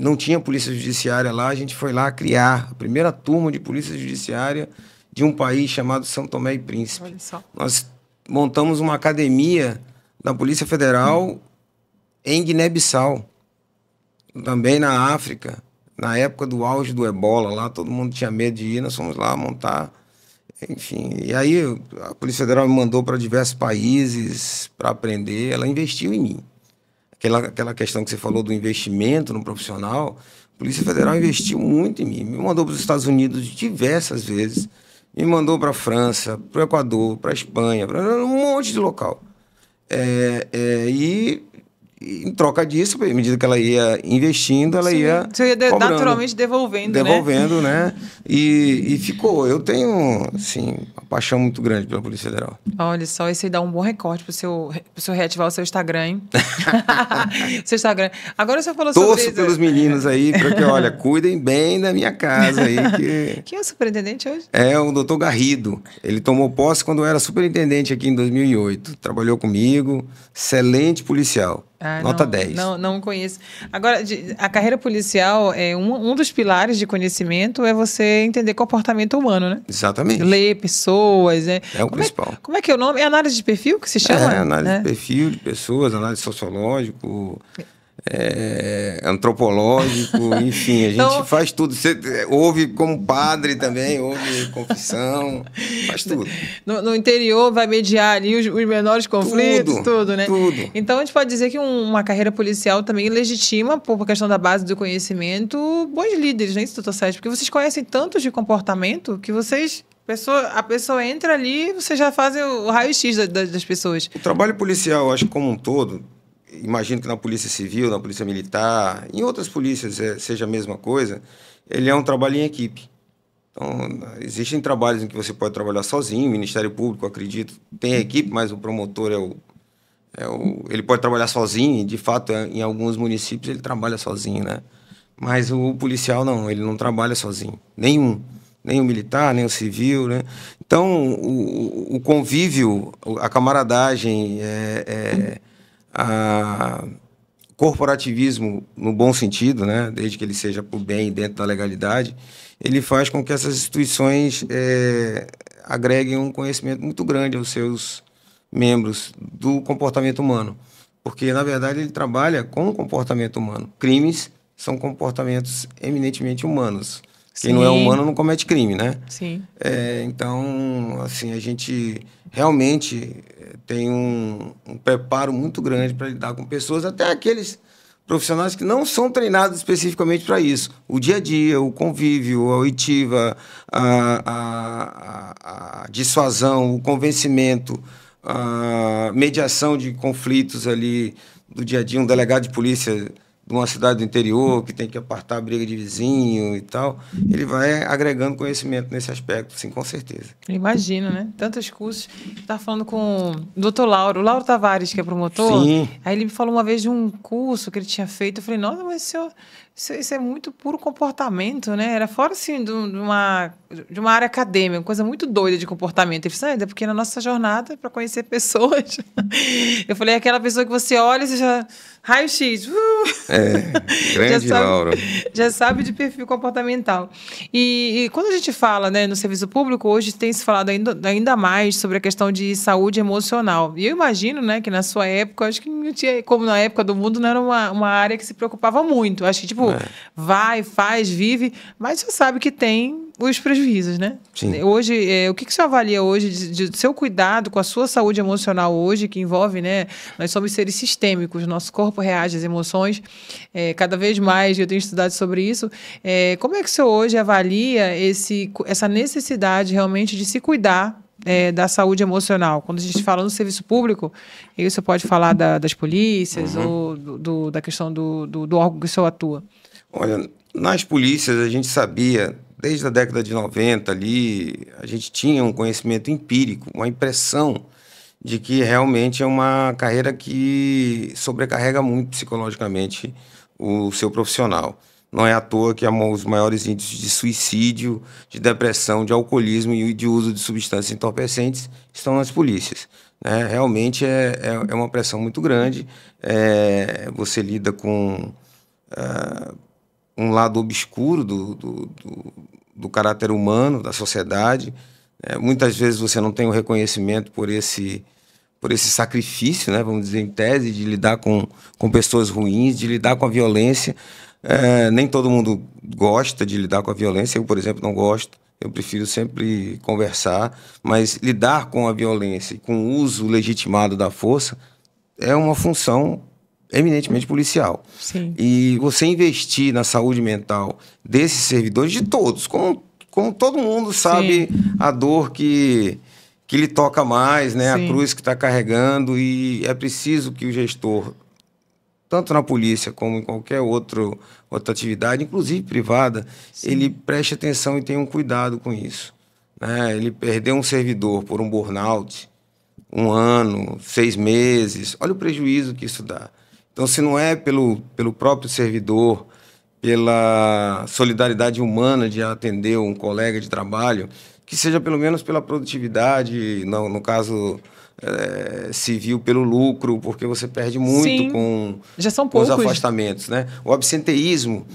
Não tinha Polícia Judiciária lá, a gente foi lá criar a primeira turma de Polícia Judiciária de um país chamado São Tomé e Príncipe. Olha só. Nós montamos uma academia da Polícia Federal em Guiné-Bissau, também na África, na época do auge do Ebola, lá todo mundo tinha medo de ir, nós fomos lá montar, enfim. E aí a Polícia Federal me mandou para diversos países para aprender, ela investiu em mim. Aquela questão que você falou do investimento no profissional, a Polícia Federal investiu muito em mim, me mandou para os Estados Unidos diversas vezes, me mandou para a França, para o Equador, para a Espanha, para um monte de local. E em troca disso, à medida que ela ia investindo, ela ia Você ia cobrando, naturalmente devolvendo, né? E ficou. Eu tenho, assim, uma paixão muito grande pela Polícia Federal. Olha só, esse aí dá um bom recorte pro senhor reativar o seu Instagram, hein? Seu Instagram. Agora você falou sobre Torço pelos meninos aí, para que, olha, cuidem bem da minha casa aí. Quem é o superintendente hoje? É o doutor Garrido. Ele tomou posse quando eu era superintendente aqui em 2008. Trabalhou comigo, excelente policial. Nota 10. Não conheço. Agora, a carreira policial, um dos pilares de conhecimento é você entender comportamento humano, né? Exatamente. Ler pessoas, né? É o principal. Como é que é o nome? É análise de perfil que se chama? Análise de perfil de pessoas, análise sociológico, antropológico, enfim, a gente faz tudo. Você ouve como padre também, ouve confissão, faz tudo. No interior vai mediar ali os menores conflitos, tudo, né? Tudo. Então a gente pode dizer que uma carreira policial também legitima, por questão da base do conhecimento, bons líderes, né, Instituto Sérgio? Porque vocês conhecem tantos de comportamento que a pessoa entra ali e vocês já fazem o raio-x das pessoas. O trabalho policial, acho que como um todo, imagino que na Polícia Civil, na Polícia Militar, em outras polícias seja a mesma coisa, ele é um trabalho em equipe. Então, existem trabalhos em que você pode trabalhar sozinho, o Ministério Público, acredito, tem a equipe, mas o promotor ele pode trabalhar sozinho, e de fato, em alguns municípios ele trabalha sozinho, né? Mas o policial não, ele não trabalha sozinho, nenhum. Nem o militar, nem o civil, né? Então, o convívio, a camaradagem, corporativismo no bom sentido, né, desde que ele seja por bem dentro da legalidade, ele faz com que essas instituições agreguem um conhecimento muito grande aos seus membros do comportamento humano, porque na verdade ele trabalha com o comportamento humano. Crimes são comportamentos eminentemente humanos. Quem não é humano não comete crime, né? Sim. Então, assim, a gente realmente tem um preparo muito grande para lidar com pessoas, até aqueles profissionais que não são treinados especificamente para isso. O dia a dia, o convívio, a oitiva, a dissuasão, o convencimento, a mediação de conflitos ali do dia a dia, um delegado de polícia de uma cidade do interior que tem que apartar a briga de vizinho e tal, ele vai agregando conhecimento nesse aspecto, sim, com certeza. Imagino, né? Tantos cursos. Estava falando com o doutor Lauro Tavares, que é promotor. Sim. Aí ele me falou uma vez de um curso que ele tinha feito. Eu falei, nossa, mas senhor, isso é muito puro comportamento, né? Era fora, assim, de uma área acadêmica, uma coisa muito doida de comportamento. Ele falou, é porque na nossa jornada, para conhecer pessoas... Eu falei, aquela pessoa que você olha e você já... Raio-X. Grande Lauro. Já sabe de perfil comportamental. E quando a gente fala, né, no serviço público, hoje tem se falado ainda mais sobre a questão de saúde emocional. E eu imagino, né, que na sua época, acho que não tinha, como na época do mundo, não era uma área que se preocupava muito. Acho que, tipo, vai, faz, vive, mas você sabe que tem os prejuízos, né? Sim. Hoje, o que você avalia hoje de seu cuidado com a sua saúde emocional hoje, que envolve, né? Nós somos seres sistêmicos, nosso corpo reage às emoções, cada vez mais, eu tenho estudado sobre isso. Como é que o senhor hoje avalia essa necessidade realmente de se cuidar da saúde emocional? Quando a gente fala no serviço público, aí você pode falar das polícias ou da questão do órgão que o senhor atua. Olha, nas polícias a gente sabia, desde a década de 90 ali, a gente tinha um conhecimento empírico, uma impressão de que realmente é uma carreira que sobrecarrega muito psicologicamente o seu profissional. Não é à toa que os maiores índices de suicídio, de depressão, de alcoolismo e de uso de substâncias entorpecentes estão nas polícias, né? Realmente é uma pressão muito grande. Você lida com um lado obscuro do caráter humano, da sociedade. Muitas vezes você não tem o reconhecimento por esse sacrifício, né, vamos dizer, em tese, de lidar com pessoas ruins, de lidar com a violência. Nem todo mundo gosta de lidar com a violência. Eu, por exemplo, não gosto. Eu prefiro sempre conversar. Mas lidar com a violência e com o uso legitimado da força é uma função eminentemente policial. Sim. E você investir na saúde mental desses servidores, de todos, como todo mundo sabe, sim, a dor que lhe toca mais, né? Sim. A cruz que está carregando, e é preciso que o gestor, tanto na polícia como em qualquer outra atividade, inclusive privada, sim, ele preste atenção e tenha um cuidado com isso, né? Ele perdeu um servidor por um burnout, 1 ano, 6 meses, olha o prejuízo que isso dá. Então, se não é pelo próprio servidor, pela solidariedade humana de atender um colega de trabalho, que seja pelo menos pela produtividade, no caso civil, pelo lucro, porque você perde muito, sim, já são com os poucos afastamentos, né? O absenteísmo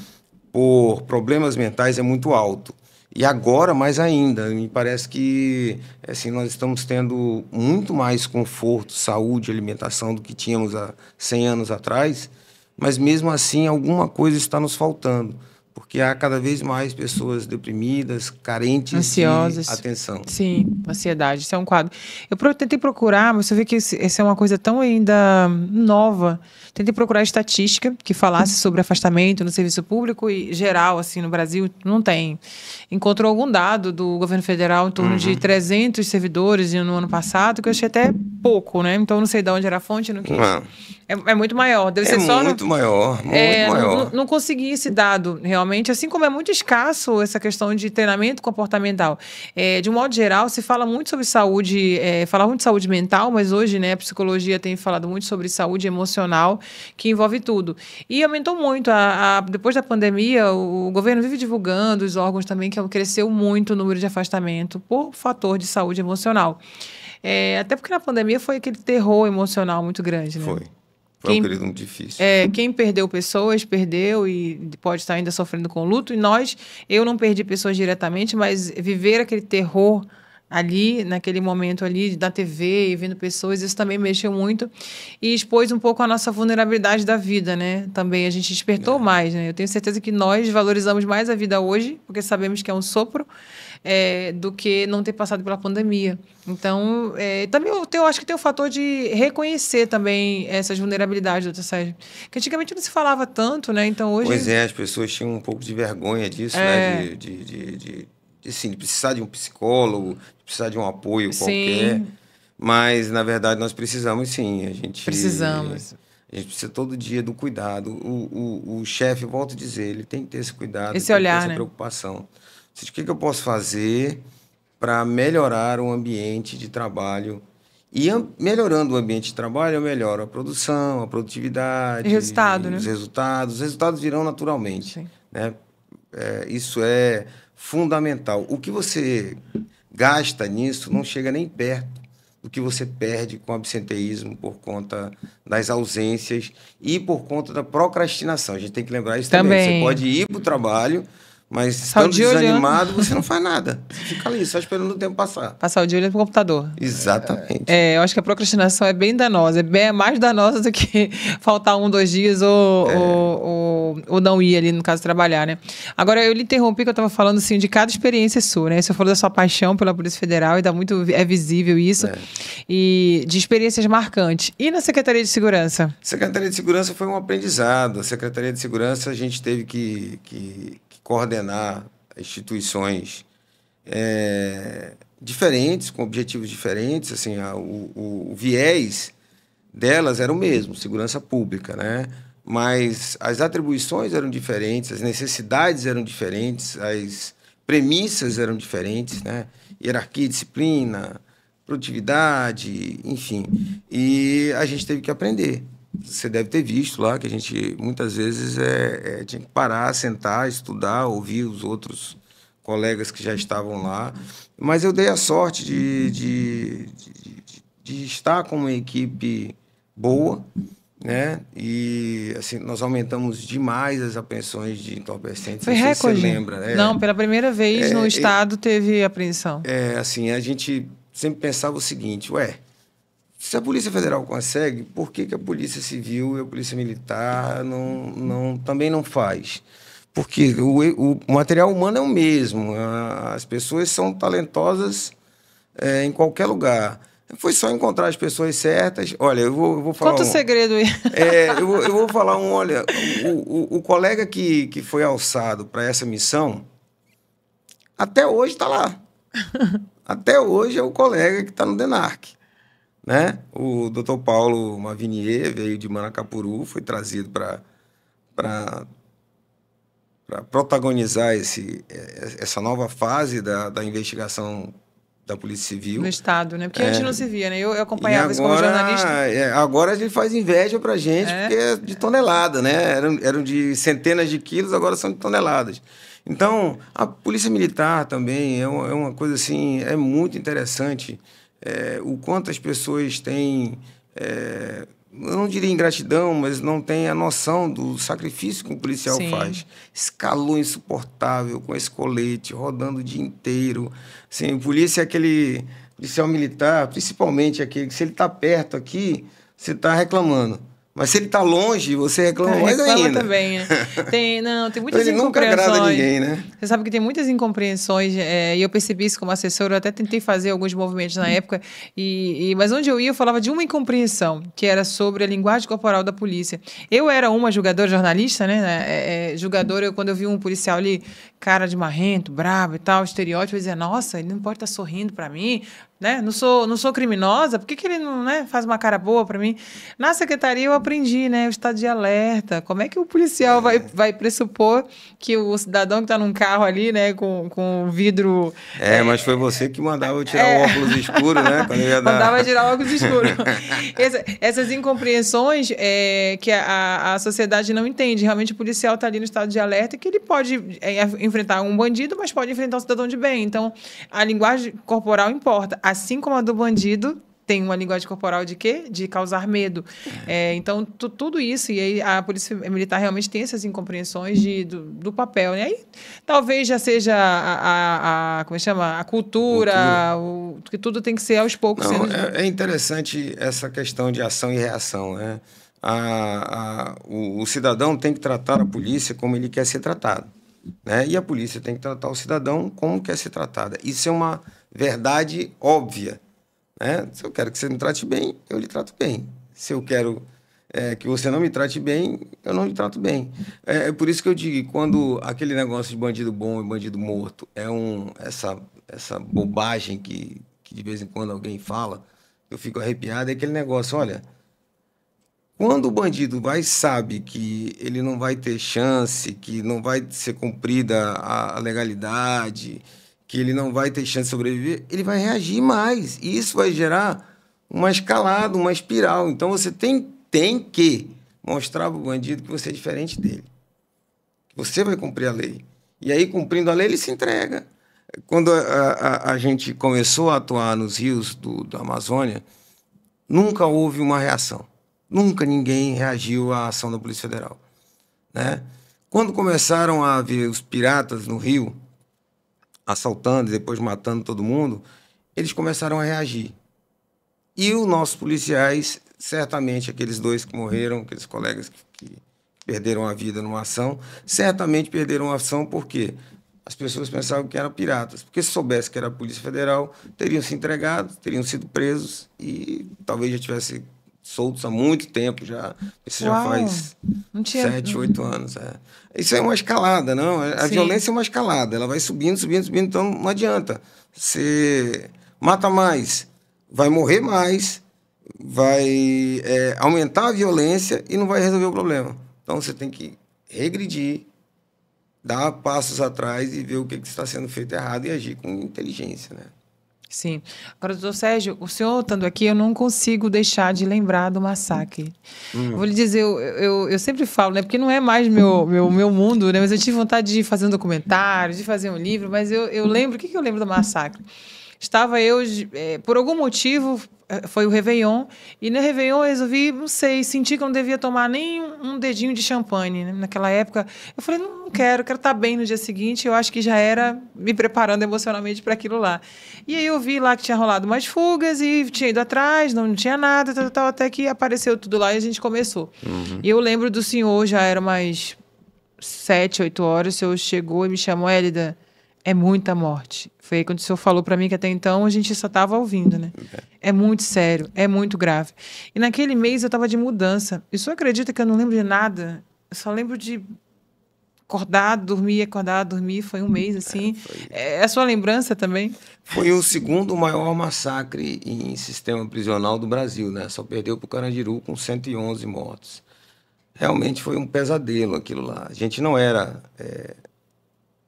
por problemas mentais é muito alto. E agora, mais ainda, me parece que assim, nós estamos tendo muito mais conforto, saúde, alimentação do que tínhamos há 100 anos atrás, mas mesmo assim alguma coisa está nos faltando, porque há cada vez mais pessoas deprimidas, carentes, ansiosas, de atenção. Sim, ansiedade, isso é um quadro. Eu tentei procurar, mas você vê que essa é uma coisa tão ainda nova. Tentei procurar estatística que falasse sobre afastamento no serviço público e geral, assim, no Brasil, não tem. Encontrou algum dado do governo federal em torno de 300 servidores no ano passado, que eu achei até pouco, né? Então, não sei de onde era a fonte, não quis. É muito maior. Deve ser só muito maior, muito maior. Não consegui esse dado, realmente. Assim como é muito escasso essa questão de treinamento comportamental. De um modo geral, se fala muito sobre saúde, fala muito de saúde mental, mas hoje, né, a psicologia tem falado muito sobre saúde emocional, que envolve tudo. E aumentou muito. Depois da pandemia, o governo vive divulgando, os órgãos também, que cresceu muito o número de afastamento por fator de saúde emocional. Até porque na pandemia foi aquele terror emocional muito grande, né? Foi um período muito difícil. Quem perdeu pessoas, perdeu e pode estar ainda sofrendo com luto. E eu não perdi pessoas diretamente, mas viver aquele terror ali, naquele momento ali, da TV e vendo pessoas, isso também mexeu muito e expôs um pouco a nossa vulnerabilidade da vida, né? Também a gente despertou mais, né? Eu tenho certeza que nós valorizamos mais a vida hoje, porque sabemos que é um sopro, do que não ter passado pela pandemia. Então, também eu acho que tem o fator de reconhecer também essas vulnerabilidades, doutor Sérgio. Que antigamente não se falava tanto, né? Então, hoje... Pois as pessoas tinham um pouco de vergonha disso, né? De precisar de um psicólogo, de precisar de um apoio qualquer. Mas, na verdade, nós precisamos sim. Precisamos. A gente precisa todo dia do cuidado. O chefe, eu volto a dizer, ele tem que ter esse cuidado, esse olhar, essa preocupação. O que eu posso fazer para melhorar o ambiente de trabalho? E melhorando o ambiente de trabalho, eu melhoro a produção, a produtividade, resultado, os né? resultados. Os resultados virão naturalmente, né? Isso é fundamental. O que você gasta nisso não chega nem perto do que você perde com o absenteísmo por conta das ausências e por conta da procrastinação. A gente tem que lembrar isso também. Você pode ir para o trabalho, mas estando desanimado, você não faz nada. Você fica ali, só esperando o tempo passar. Passar o dia olhando pro computador. Exatamente. Eu acho que a procrastinação é bem danosa. É mais danosa do que faltar 1, 2 dias ou não ir ali, no caso, trabalhar, né? Agora, eu lhe interrompi, que eu estava falando, assim, de cada experiência sua, né? Você falou da sua paixão pela Polícia Federal, e é visível isso. E de experiências marcantes. E na Secretaria de Segurança? Secretaria de Segurança foi um aprendizado. A Secretaria de Segurança, a gente teve que coordenar instituições diferentes, com objetivos diferentes. Assim, o viés delas era o mesmo, segurança pública, né? Mas as atribuições eram diferentes, as necessidades eram diferentes, as premissas eram diferentes, né? Hierarquia, disciplina, produtividade, enfim. E a gente teve que aprender. você deve ter visto lá que a gente, muitas vezes, tinha que parar, sentar, estudar, ouvir os outros colegas que já estavam lá. Mas eu dei a sorte de estar com uma equipe boa, né? E assim, nós aumentamos demais as apreensões de entorpecentes. Foi Não sei se você recorde. lembra. Não, pela primeira vez no estado teve apreensão. Assim, a gente sempre pensava o seguinte, se a Polícia Federal consegue, por que a Polícia Civil e a Polícia Militar também não faz? Porque o material humano é o mesmo, as pessoas são talentosas em qualquer lugar. Foi só encontrar as pessoas certas. Olha, eu vou falar. Conta o segredo aí. Eu vou falar olha, o colega que foi alçado para essa missão, até hoje está lá. Até hoje é o colega que está no DENARC. Né? O Dr. Paulo Mavinier veio de Manacapuru, foi trazido para protagonizar essa nova fase da investigação da Polícia Civil. No Estado, né? Porque antes não se via, né? Eu acompanhava isso como jornalista. Agora a gente faz inveja para a gente, porque é de tonelada, né? Eram de centenas de quilos, agora são de toneladas. Então, a Polícia Militar também é uma coisa assim, é muito interessante. O quanto as pessoas têm, eu não diria ingratidão, mas não têm a noção do sacrifício que um policial Sim. faz. Esse calor insuportável, com esse colete, rodando o dia inteiro. Assim, o polícia é aquele policial militar, principalmente aquele que, se ele está perto aqui, você está reclamando. Mas se ele está longe, você reclama mais ainda. Também, né? Tem muitas ele nunca agrada ninguém, né? Você sabe que tem muitas incompreensões, e eu percebi isso como assessor, eu até tentei fazer alguns movimentos na época, mas onde eu ia, eu falava de uma incompreensão, que era sobre a linguagem corporal da polícia. Eu era uma julgadora, jornalista, né? Julgadora, quando eu vi um policial ali, cara de marrento, bravo e tal, estereótipo, eu dizia, nossa, ele não pode estar sorrindo para mim, né? Não sou criminosa, por que ele não, né, faz uma cara boa para mim? Na secretaria eu aprendi, né, o estado de alerta. Como é que o policial vai pressupor que o cidadão que está num carro ali, né, com vidro... Mas foi você que mandava eu tirar o óculos escuro, né? Quando eu ia dar... Mandava tirar o óculos escuro. Essas incompreensões que a sociedade não entende. Realmente o policial está ali no estado de alerta e que ele pode enfrentar um bandido, mas pode enfrentar um cidadão de bem. Então, a linguagem corporal importa. Assim como a do bandido tem uma linguagem corporal de quê? De causar medo. Então, tudo isso, e aí a Polícia Militar realmente tem essas incompreensões do papel. Né? Aí, talvez já seja como é que chama? A cultura. Que tudo tem que ser aos poucos. É interessante essa questão de ação e reação. Né? O cidadão tem que tratar a polícia como ele quer ser tratado. Né? E a polícia tem que tratar o cidadão como quer ser tratada. Isso é uma verdade óbvia. Né? Se eu quero que você me trate bem, eu lhe trato bem. Se eu quero que você não me trate bem, eu não lhe trato bem. É por isso que eu digo, quando aquele negócio de bandido bom e bandido morto essa bobagem que de vez em quando alguém fala, eu fico arrepiado, é aquele negócio, olha, quando o bandido sabe que ele não vai ter chance, que não vai ser cumprida a legalidade, que ele não vai ter chance de sobreviver, ele vai reagir mais. E isso vai gerar uma escalada, uma espiral. Então, você tem que mostrar para o bandido que você é diferente dele. Que você vai cumprir a lei. E aí, cumprindo a lei, ele se entrega. Quando a gente começou a atuar nos rios da Amazônia, nunca houve uma reação. Nunca ninguém reagiu à ação da Polícia Federal. Né? Quando começaram a ver os piratas no rio, assaltando e depois matando todo mundo, eles começaram a reagir. E os nossos policiais, certamente aqueles dois que morreram, aqueles colegas que perderam a vida numa ação, certamente perderam a ação porque as pessoas pensavam que eram piratas. Porque se soubesse que era a Polícia Federal, teriam se entregado, teriam sido presos e talvez já tivessem soltos há muito tempo já. Isso já faz 7, 8 anos. Isso é uma escalada, não? A violência é uma escalada. Ela vai subindo, subindo, subindo. Então, não adianta. Você mata mais, vai morrer mais, vai aumentar a violência e não vai resolver o problema. Então, você tem que regredir, dar passos atrás e ver o que está sendo feito errado e agir com inteligência, né? Sim. Agora, doutor Sérgio, o senhor estando aqui, eu não consigo deixar de lembrar do massacre. Vou lhe dizer, eu sempre falo, né? Porque não é mais meu mundo, né? Mas eu tive vontade de fazer um documentário, de fazer um livro, mas eu lembro, o que eu lembro do massacre? Estava eu, por algum motivo, foi o Réveillon, e no Réveillon eu resolvi, não sei, senti que eu não devia tomar nem um dedinho de champanhe, né? Naquela época. Eu falei, não quero estar bem no dia seguinte. Eu acho que já era me preparando emocionalmente para aquilo lá. E aí eu vi lá que tinha rolado umas fugas e tinha ido atrás, não tinha nada, tal, até que apareceu tudo lá e a gente começou. E eu lembro do senhor, já era mais 7, 8 horas, o senhor chegou e me chamou, Hélida, é muita morte. Foi aí quando o senhor falou para mim que até então a gente só estava ouvindo, né? É muito sério, é muito grave. E naquele mês eu estava de mudança. E o senhor acredita que eu não lembro de nada? Eu só lembro de acordar, dormir. Foi um mês, assim. É a sua lembrança também? Foi o segundo maior massacre em sistema prisional do Brasil, né? Só perdeu para o Carandiru com 111 mortos. Realmente foi um pesadelo aquilo lá. A gente não era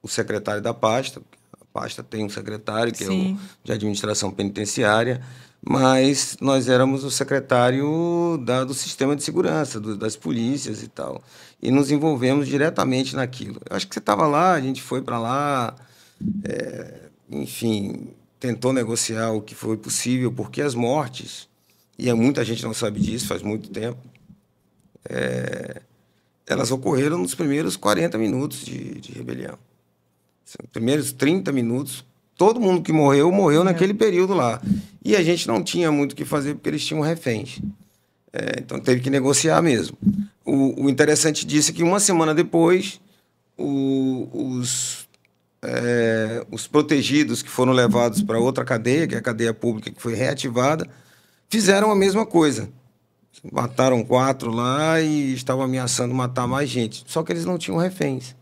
o secretário da pasta, a pasta tem um secretário, que Sim. é o de administração penitenciária, mas nós éramos o secretário do sistema de segurança, das polícias e tal. E nos envolvemos diretamente naquilo. Eu acho que você estava lá, a gente foi para lá, enfim, tentou negociar o que foi possível, porque as mortes, e muita gente não sabe disso, faz muito tempo, elas ocorreram nos primeiros 40 minutos de rebelião. Os primeiros 30 minutos, todo mundo que morreu naquele período lá. E a gente não tinha muito o que fazer porque eles tinham reféns. Então teve que negociar mesmo. O interessante disso é que uma semana depois, os protegidos que foram levados para outra cadeia, que é a cadeia pública que foi reativada, fizeram a mesma coisa. Mataram 4 lá e estavam ameaçando matar mais gente. Só que eles não tinham reféns.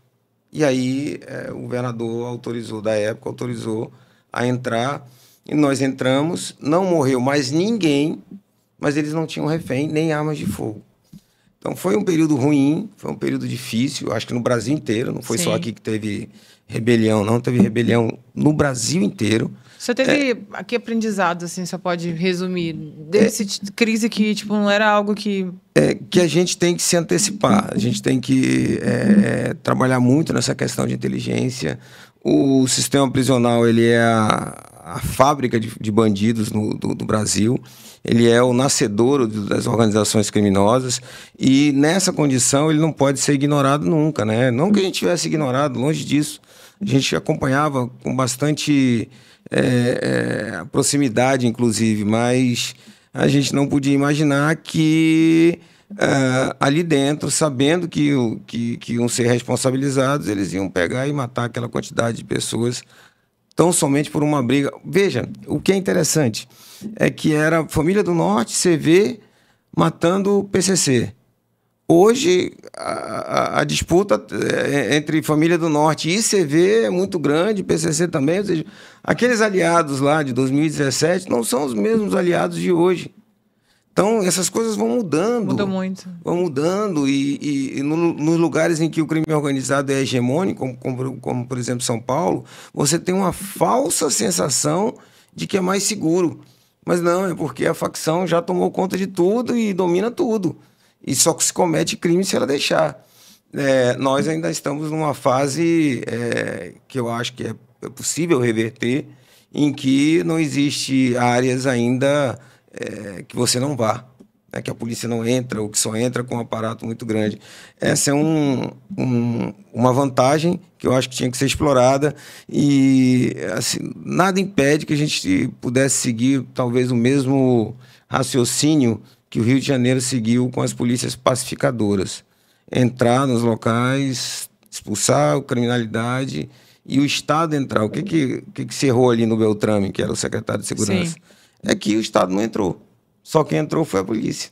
E aí o governador autorizou a entrar, e nós entramos, não morreu mais ninguém, mas eles não tinham refém, nem armas de fogo. Então foi um período ruim, foi um período difícil, acho que no Brasil inteiro, não foi só aqui que teve rebelião, não, teve rebelião no Brasil inteiro. Você teve aqui aprendizado, assim, você pode resumir, desse crise que tipo, não era algo que... Que a gente tem que se antecipar, a gente tem que trabalhar muito nessa questão de inteligência. O sistema prisional ele é a fábrica de bandidos do Brasil, ele é o nascedouro das organizações criminosas, e nessa condição ele não pode ser ignorado nunca, né? Não que a gente tivesse ignorado, longe disso, a gente acompanhava com bastante proximidade, inclusive, mas a gente não podia imaginar que ali dentro, sabendo que iam ser responsabilizados, eles iam pegar e matar aquela quantidade de pessoas tão somente por uma briga. Veja, o que é interessante é que era Família do Norte, CV, matando o PCC. Hoje, a disputa entre Família do Norte e CV é muito grande, PCC também. Ou seja, aqueles aliados lá de 2017 não são os mesmos aliados de hoje. Então, essas coisas vão mudando. Mudou muito. Vão mudando. E nos lugares em que o crime organizado é hegemônico, como, por exemplo, São Paulo, você tem uma falsa sensação de que é mais seguro. Mas não, é porque a facção já tomou conta de tudo e domina tudo. E só se comete crime se ela deixar. Nós ainda estamos numa fase que eu acho que é possível reverter, em que não existe áreas ainda que você não vá, né? Que a polícia não entra, ou que só entra com um aparato muito grande. Essa é uma vantagem que eu acho que tinha que ser explorada, e assim, nada impede que a gente pudesse seguir talvez o mesmo raciocínio que o Rio de Janeiro seguiu com as polícias pacificadoras. Entrar nos locais, expulsar a criminalidade e o Estado entrar. O que se errou ali no Beltrame, que era o secretário de Segurança? Sim. É que o Estado não entrou. Só quem entrou foi a polícia.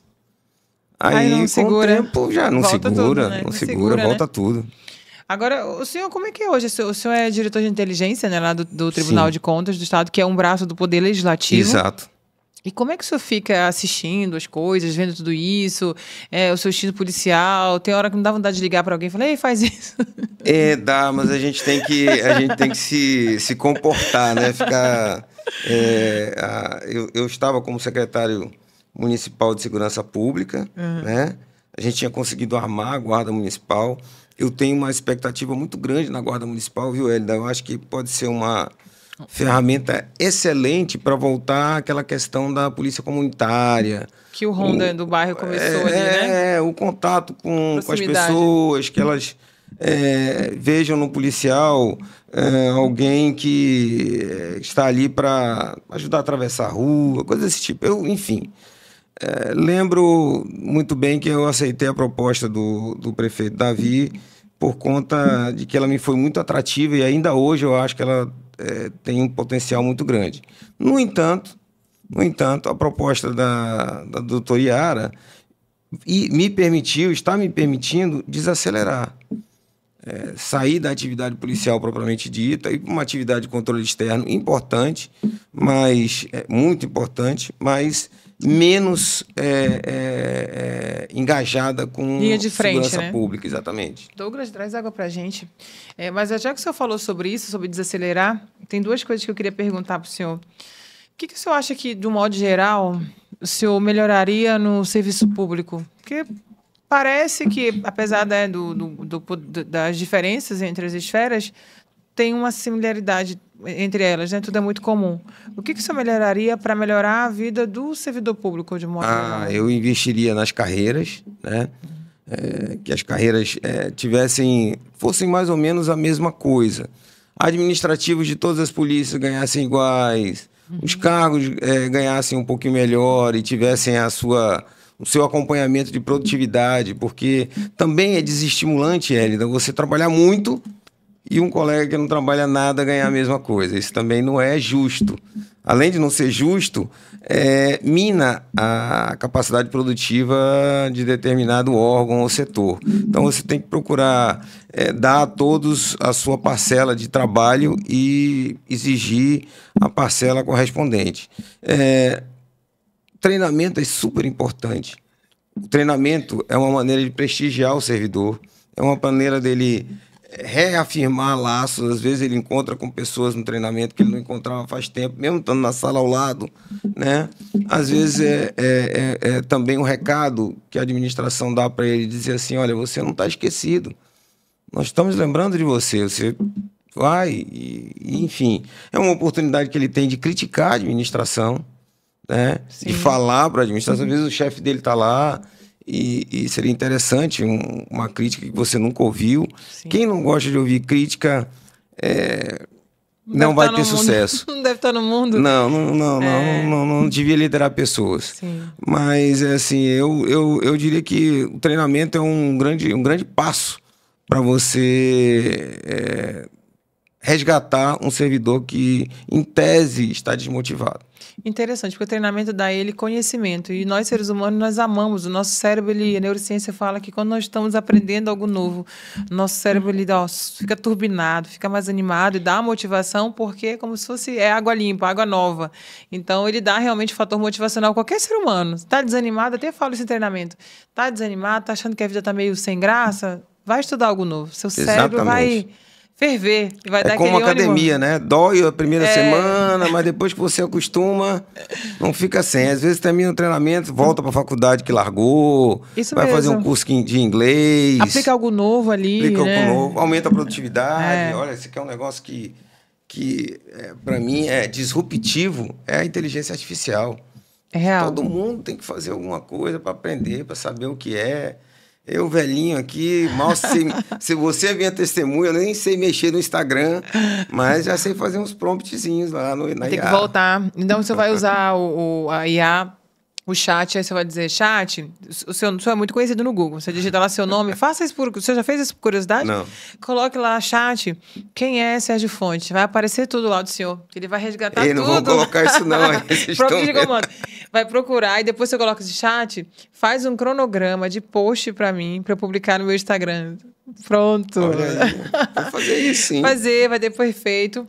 Aí com segura. O tempo, já não volta segura, tudo, né? Não segura, volta, né? Tudo. Agora, o senhor, como é que é hoje? O senhor é diretor de inteligência, né, lá do Tribunal Sim. de Contas do Estado, que é um braço do Poder Legislativo. Exato. E como é que o senhor fica assistindo as coisas, vendo tudo isso, o seu instinto policial? Tem hora que não dá vontade de ligar para alguém e falar, ei, faz isso. Dá, mas a gente tem que se comportar, né? Eu estava como secretário municipal de segurança pública, né? A gente tinha conseguido armar a guarda municipal. Eu tenho uma expectativa muito grande na guarda municipal, viu, Hélida? Eu acho que pode ser uma ferramenta excelente para voltar àquela questão da polícia comunitária. Que o Ronda do bairro começou ali, né? O contato com as pessoas, que elas vejam no policial alguém que está ali para ajudar a atravessar a rua, coisas desse tipo. Enfim, lembro muito bem que eu aceitei a proposta do prefeito Davi por conta de que ela me foi muito atrativa e ainda hoje eu acho que ela tem um potencial muito grande. No entanto, a proposta da doutora Yara está me permitindo desacelerar. Sair da atividade policial propriamente dita e para uma atividade de controle externo importante, muito importante, mas menos engajada com linha de frente, segurança né? Pública, exatamente. Douglas, traz água para a gente. Mas já que o senhor falou sobre isso, sobre desacelerar, tem duas coisas que eu queria perguntar para o senhor. O que o senhor acha que, de um modo geral, o senhor melhoraria no serviço público? Porque parece que, apesar das diferenças entre as esferas, tem uma similaridade entre elas, né? Tudo é muito comum. O que o senhor melhoraria para melhorar a vida do servidor público, de modo geral? Eu investiria nas carreiras, né? Que as carreiras fossem mais ou menos a mesma coisa. Administrativos de todas as polícias ganhassem iguais, os cargos ganhassem um pouquinho melhor e tivessem o seu acompanhamento de produtividade, porque também é desestimulante, Hélida, você trabalhar muito e um colega que não trabalha nada ganhar a mesma coisa. Isso também não é justo. Além de não ser justo, mina a capacidade produtiva de determinado órgão ou setor. Então, você tem que procurar dar a todos a sua parcela de trabalho e exigir a parcela correspondente. Treinamento é super importante. O treinamento é uma maneira de prestigiar o servidor, é uma maneira dele reafirmar laços. Às vezes ele encontra com pessoas no treinamento que ele não encontrava faz tempo, mesmo estando na sala ao lado, né? Às vezes é também um recado que a administração dá para ele, dizer assim, olha, você não está esquecido, nós estamos lembrando de você, você vai, enfim. É uma oportunidade que ele tem de criticar a administração, né? De falar para a administração. Às vezes o chefe dele está lá e seria interessante uma crítica que você nunca ouviu. Sim. Quem não gosta de ouvir crítica não vai ter sucesso. Não deve estar no mundo. Não devia liderar pessoas. Sim. Mas assim, eu diria que o treinamento é um grande passo para você resgatar um servidor que, em tese, está desmotivado. Interessante, porque o treinamento dá a ele conhecimento. E nós, seres humanos, nós amamos. O nosso cérebro, a neurociência fala que quando nós estamos aprendendo algo novo, nosso cérebro fica turbinado, fica mais animado e dá motivação, porque é como se fosse água limpa, água nova. Então, ele dá realmente fator motivacional a qualquer ser humano. Está desanimado, até falo isso em treinamento. Está desanimado, está achando que a vida está meio sem graça? Vai estudar algo novo. Seu cérebro vai ferver. Vai dar como aquele academia, ânimo. né? Dói a primeira semana, mas depois que você acostuma, não fica sem. Às vezes termina o treinamento, volta para a faculdade que largou, isso vai mesmo. Fazer um curso de inglês. Aplica algo novo ali, algo né? novo, aumenta a produtividade. Olha, esse aqui é um negócio que para mim é disruptivo, é a inteligência artificial. É real. Todo mundo tem que fazer alguma coisa para aprender, para saber o que é. Eu, velhinho aqui, mal sei, se você é minha testemunha, eu nem sei mexer no Instagram, mas já sei fazer uns promptzinhos lá na IA. Tem que voltar. Então, você vai usar a IA, o chat, aí você vai dizer, chat, o senhor é muito conhecido no Google, você digita lá seu nome, faça isso você já fez isso por curiosidade? Não. Coloque lá, chat, quem é Sérgio Fonte? Vai aparecer tudo lá do senhor, ele vai resgatar tudo. Não vou colocar isso não. Vai procurar e depois você coloca esse chat, faz um cronograma de post para mim, para eu publicar no meu Instagram. Pronto. Olha aí, vou fazer isso, sim. Vai ter perfeito.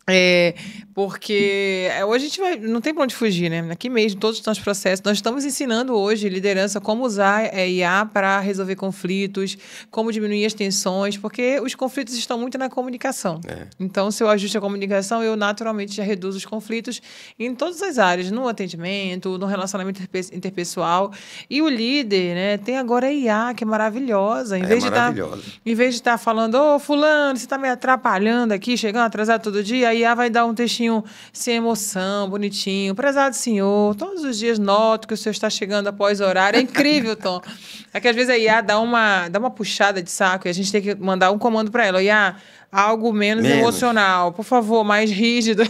É, porque hoje a gente vai, não tem para onde fugir, né? Aqui mesmo, todos os nossos processos, nós estamos ensinando hoje, liderança, como usar IA para resolver conflitos, como diminuir as tensões, porque os conflitos estão muito na comunicação. É. Então, se eu ajuste a comunicação, eu naturalmente já reduzo os conflitos em todas as áreas, no atendimento, no relacionamento interpessoal. E o líder, né, tem agora a IA, que é maravilhosa. É maravilhosa. Em vez de estar falando, ô, fulano, você está me atrapalhando aqui, chegando atrasado todo dia, a IA vai dar um textinho sem emoção, bonitinho. Prezado senhor, todos os dias noto que o senhor está chegando após horário. É incrível, Tom. É que às vezes a IA dá uma puxada de saco e a gente tem que mandar um comando para ela. IA, algo menos emocional, por favor, mais rígido.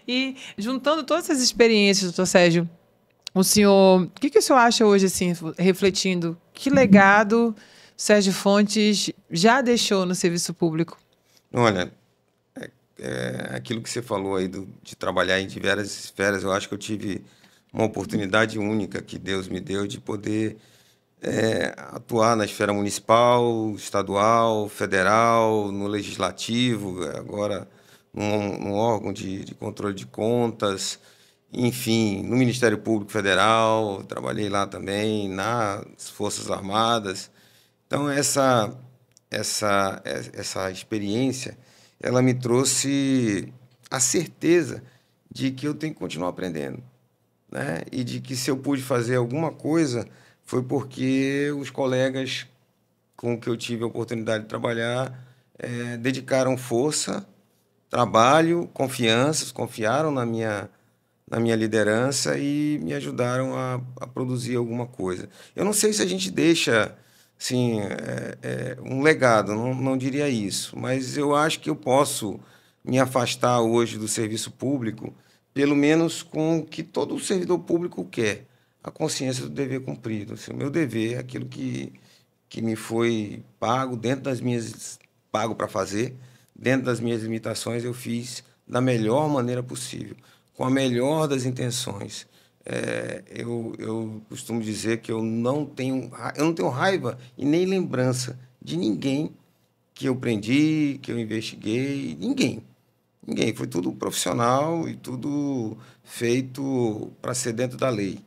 E juntando todas essas experiências, doutor Sérgio, o que o senhor acha hoje, assim, refletindo, que legado Sérgio Fontes já deixou no serviço público? Olha, aquilo que você falou aí de trabalhar em diversas esferas, eu acho que eu tive uma oportunidade única que Deus me deu de poder atuar na esfera municipal, estadual, federal, no legislativo, agora num órgão de controle de contas, enfim, no Ministério Público Federal, trabalhei lá também, nas Forças Armadas. Então, essa experiência, ela me trouxe a certeza de que eu tenho que continuar aprendendo, né? E de que se eu pude fazer alguma coisa foi porque os colegas com que eu tive a oportunidade de trabalhar dedicaram força, trabalho, confiaram na minha liderança e me ajudaram a produzir alguma coisa. Eu não sei se a gente deixa assim, um legado, não diria isso, mas eu acho que eu posso me afastar hoje do serviço público, pelo menos com o que todo servidor público quer, a consciência do dever cumprido. Assim, o meu dever é aquilo que me foi pago, pago para fazer, dentro das minhas limitações, eu fiz da melhor maneira possível, com a melhor das intenções. Eu costumo dizer que eu não tenho raiva e nem lembrança de ninguém que eu prendi, que eu investiguei, ninguém. Ninguém. Foi tudo profissional e tudo feito para ser dentro da lei.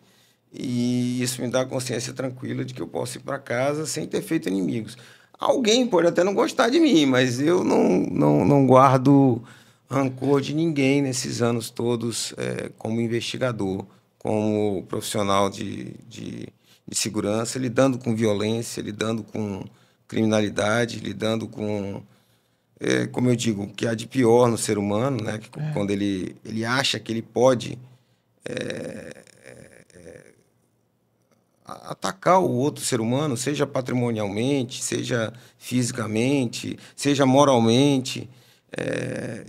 E isso me dá a consciência tranquila de que eu posso ir para casa sem ter feito inimigos. Alguém pode até não gostar de mim, mas eu não guardo rancor de ninguém nesses anos todos como investigador, como profissional de segurança, lidando com violência, lidando com criminalidade, lidando com, como eu digo, o que há de pior no ser humano, né? Quando ele acha que ele pode atacar o outro ser humano, seja patrimonialmente, seja fisicamente, seja moralmente.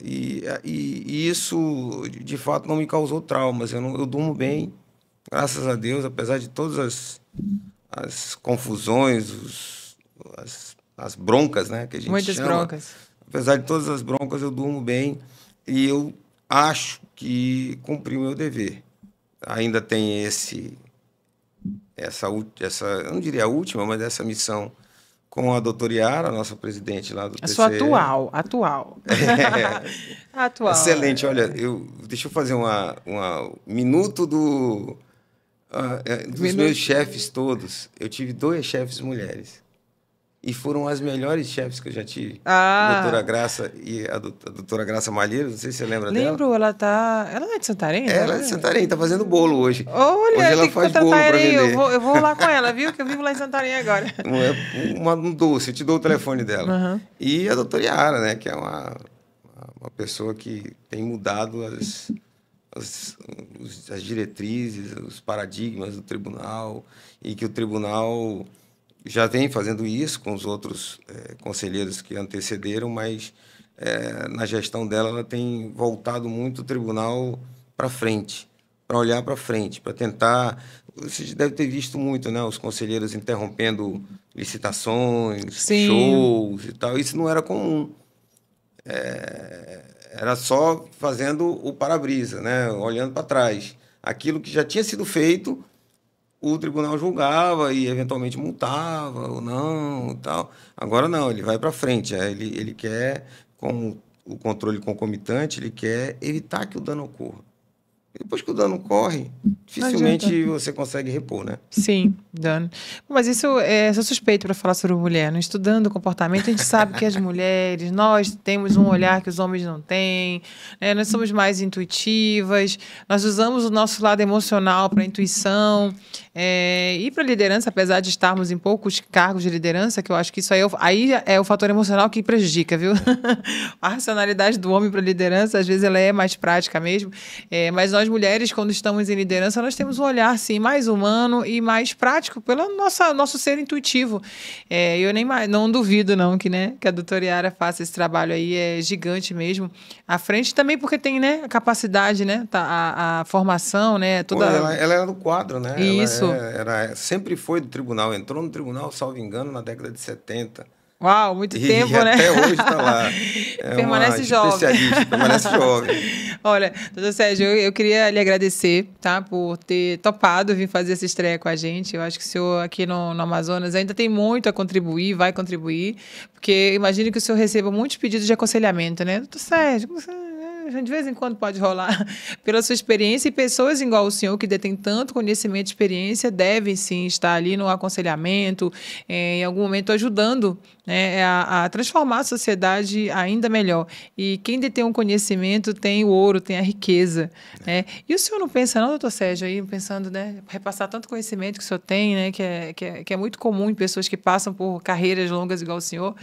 E isso, de fato, não me causou traumas. Eu durmo bem, graças a Deus, apesar de todas as confusões, as broncas, né, que a gente Muitas chama. broncas. Apesar de todas as broncas, eu durmo bem e eu acho que cumpri o meu dever. Ainda tem eu não diria a última, mas essa missão com a doutora Yara, nossa presidente lá do A sua TCE. atual. Atual. Excelente. Olha, deixa eu fazer minuto dos meus chefes todos. Eu tive 2 chefes mulheres. E foram as melhores chefes que eu já tive. A doutora Graça e a doutora Graça Malheiro, não sei se você lembra dela. Lembro, ela é de Santarém? Ela é de Santarém, está fazendo bolo hoje. Olha, hoje ela faz bolo para vender. Eu vou lá com ela, viu? Que eu vivo lá em Santarém agora. Um doce, eu te dou o telefone dela. Uhum. E a doutora Yara, né, que é uma pessoa que tem mudado as diretrizes, os paradigmas do tribunal, e que o tribunal já vem fazendo isso com os outros conselheiros que antecederam, mas na gestão dela ela tem voltado muito o tribunal para frente, para olhar para frente, para tentar... Você deve ter visto muito, né? Os conselheiros interrompendo licitações, Sim. shows e tal. Isso não era comum. Era só fazendo o para-brisa, né? Olhando para trás. Aquilo que já tinha sido feito, o tribunal julgava e eventualmente multava ou não e tal. Agora não, ele vai para frente. Ele quer, com o controle concomitante, ele quer evitar que o dano ocorra. Depois que o dano ocorre, dificilmente você consegue repor, né? Sim, dano. Mas isso sou suspeito para falar sobre mulher. Né? Estudando o comportamento, a gente sabe que as mulheres, nós temos um olhar que os homens não têm, né? Nós somos mais intuitivas, nós usamos o nosso lado emocional para intuição e para liderança, apesar de estarmos em poucos cargos de liderança, que eu acho que isso aí é o fator emocional que prejudica, viu? A racionalidade do homem para liderança, às vezes, ela é mais prática mesmo, mas nós mulheres, quando estamos em liderança, nós temos um olhar, sim, mais humano e mais prático pelo nosso ser intuitivo. Eu não duvido, não, que a doutora Yara faça esse trabalho aí, é gigante mesmo. À frente também porque tem, né, a capacidade, né, a formação, né, toda... Ela era do quadro, né? Isso. Sempre foi do tribunal. Entrou no tribunal, salvo engano, na década de 70. Uau, muito tempo, e né? até hoje está lá. Permanece jovem. Especialista, permanece jovem. Olha, doutor Sérgio, eu queria lhe agradecer, tá, por ter topado vir fazer essa estreia com a gente. Eu acho que o senhor aqui no Amazonas ainda tem muito a contribuir, vai contribuir, porque imagino que o senhor receba muitos pedidos de aconselhamento, né? Doutor Sérgio, de vez em quando pode rolar, pela sua experiência, e pessoas igual o senhor, que detêm tanto conhecimento e experiência, devem sim estar ali no aconselhamento, em algum momento ajudando, né, a transformar a sociedade ainda melhor. E quem detém um conhecimento tem o ouro, tem a riqueza. Né? E o senhor não pensa, não, doutor Sérgio, aí pensando, né, repassar tanto conhecimento que o senhor tem, né, que é muito comum em pessoas que passam por carreiras longas igual o senhor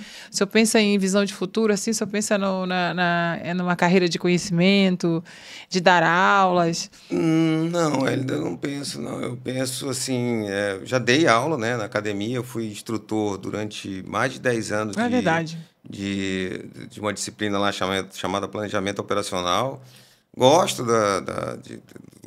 pensa em visão de futuro, assim, o senhor pensa numa carreira de conhecimento, de dar aulas? Não, ainda não penso, não. Eu penso assim, já dei aula, né, na academia, eu fui instrutor durante mais de 10 anos de uma disciplina lá chamada Planejamento Operacional. Gosto do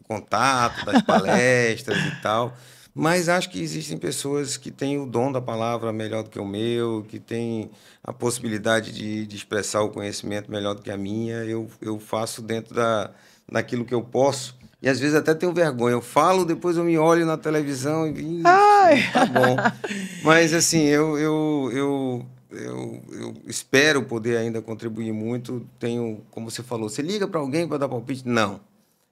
contato, das palestras e tal, mas acho que existem pessoas que têm o dom da palavra melhor do que o meu, que têm a possibilidade de expressar o conhecimento melhor do que a minha. Eu faço dentro daquilo que eu posso. E às vezes até tenho vergonha. Eu falo, depois eu me olho na televisão e tá bom. Mas assim, eu espero poder ainda contribuir muito. Como você falou, você liga para alguém para dar palpite? Não,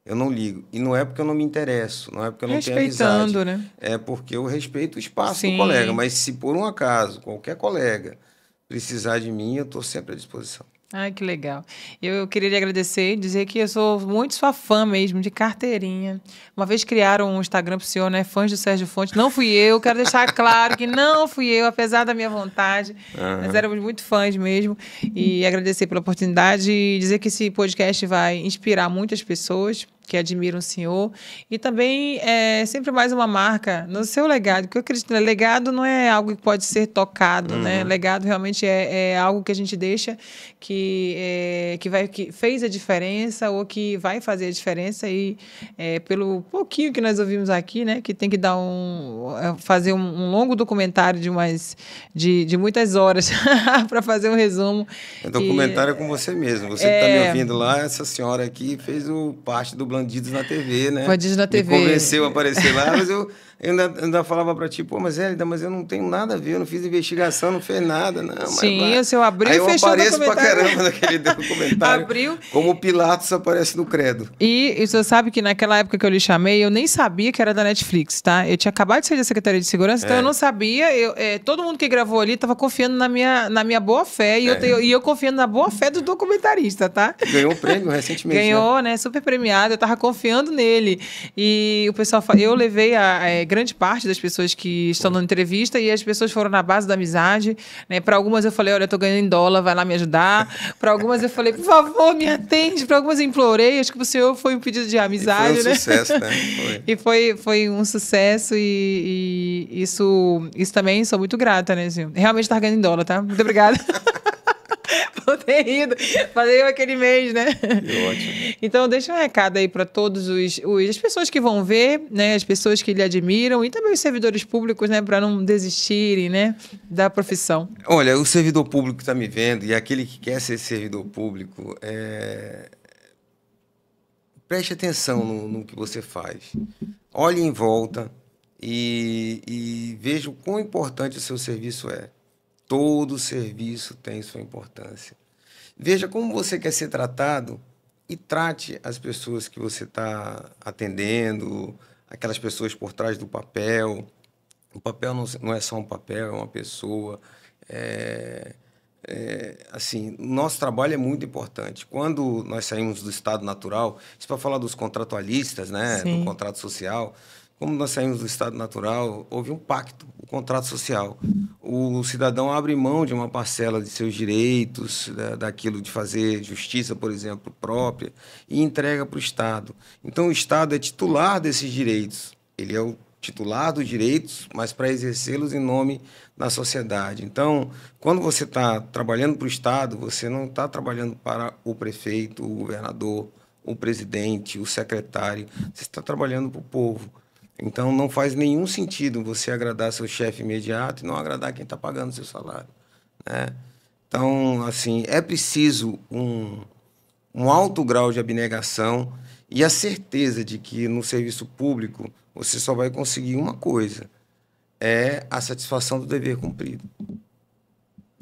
eu não ligo. E não é porque eu não me interesso, não é porque eu não tenho amizade. Respeitando, né? É porque eu respeito o espaço Sim. do colega. Mas se por um acaso qualquer colega precisar de mim, eu estou sempre à disposição. Ai, que legal. Eu queria lhe agradecer e dizer que eu sou muito sua fã mesmo, de carteirinha. Uma vez criaram um Instagram para o senhor, né? Fãs do Sérgio Fontes. Não fui eu, quero deixar claro que não fui eu, apesar da minha vontade. Nós éramos muito fãs mesmo. E agradecer pela oportunidade e dizer que esse podcast vai inspirar muitas pessoas que admiram o senhor, e também é sempre mais uma marca no seu legado, que eu acredito, né? Legado não é algo que pode ser tocado, né? Legado realmente é algo que a gente deixa que fez a diferença ou que vai fazer a diferença, e pelo pouquinho que nós ouvimos aqui, né? Que tem que dar fazer um longo documentário de muitas horas para fazer um resumo. O documentário é com você mesmo. Você que está me ouvindo lá, essa senhora aqui fez parte do Bandidos na TV, né? Bandidos na TV. Me convenceu a aparecer lá, mas eu ainda falava para ti, pô, mas Hélida, mas eu não tenho nada a ver, eu não fiz investigação, não fiz nada, não. Sim, o senhor abriu e fechou o documentário. Aí eu apareço pra caramba naquele documentário. Abriu. Como o Pilatos aparece no Credo. E o senhor sabe que naquela época que eu lhe chamei, eu nem sabia que era da Netflix, tá? Eu tinha acabado de sair da Secretaria de Segurança, então eu não sabia. Todo mundo que gravou ali estava confiando na minha boa fé, e eu confiando na boa fé do documentarista, tá? Ganhou um prêmio recentemente. Ganhou, né? Super premiado. Eu tava confiando nele. E o pessoal, eu levei grande parte das pessoas que estão na entrevista, e as pessoas foram na base da amizade, né? Para algumas eu falei, olha, eu tô ganhando em dólar, vai lá me ajudar. Para algumas eu falei, por favor, me atende. Para algumas eu implorei, acho que o senhor foi um pedido de amizade, e foi um sucesso, né? Foi. E foi um sucesso, e isso também sou muito grata, né, senhor? Realmente tá ganhando em dólar, tá? Muito obrigada. Por ter ido, fazer aquele mês, né? Que ótimo. Então, deixa um recado aí para todos as pessoas que vão ver, né? As pessoas que lhe admiram, e também os servidores públicos, né? Para não desistirem, né? Da profissão. Olha, o servidor público que está me vendo, e aquele que quer ser servidor público, preste atenção no que você faz. Olhe em volta e veja o quão importante o seu serviço é. Todo serviço tem sua importância. Veja como você quer ser tratado e trate as pessoas que você está atendendo, aquelas pessoas por trás do papel. O papel não é só um papel, é uma pessoa. Assim, o nosso trabalho é muito importante. Quando nós saímos do estado natural, isso para falar dos contratualistas, né, do Sim. contrato social, como nós saímos do estado natural, houve um pacto, o contrato social. O cidadão abre mão de uma parcela de seus direitos, daquilo de fazer justiça, por exemplo, própria, e entrega para o Estado. Então, o Estado é titular desses direitos. Ele é o titular dos direitos, mas para exercê-los em nome da sociedade. Então, quando você está trabalhando para o Estado, você não está trabalhando para o prefeito, o governador, o presidente, o secretário, você está trabalhando para o povo. Então, não faz nenhum sentido você agradar seu chefe imediato e não agradar quem está pagando seu salário, né? Então, assim, é preciso um alto grau de abnegação e a certeza de que no serviço público você só vai conseguir uma coisa, é a satisfação do dever cumprido.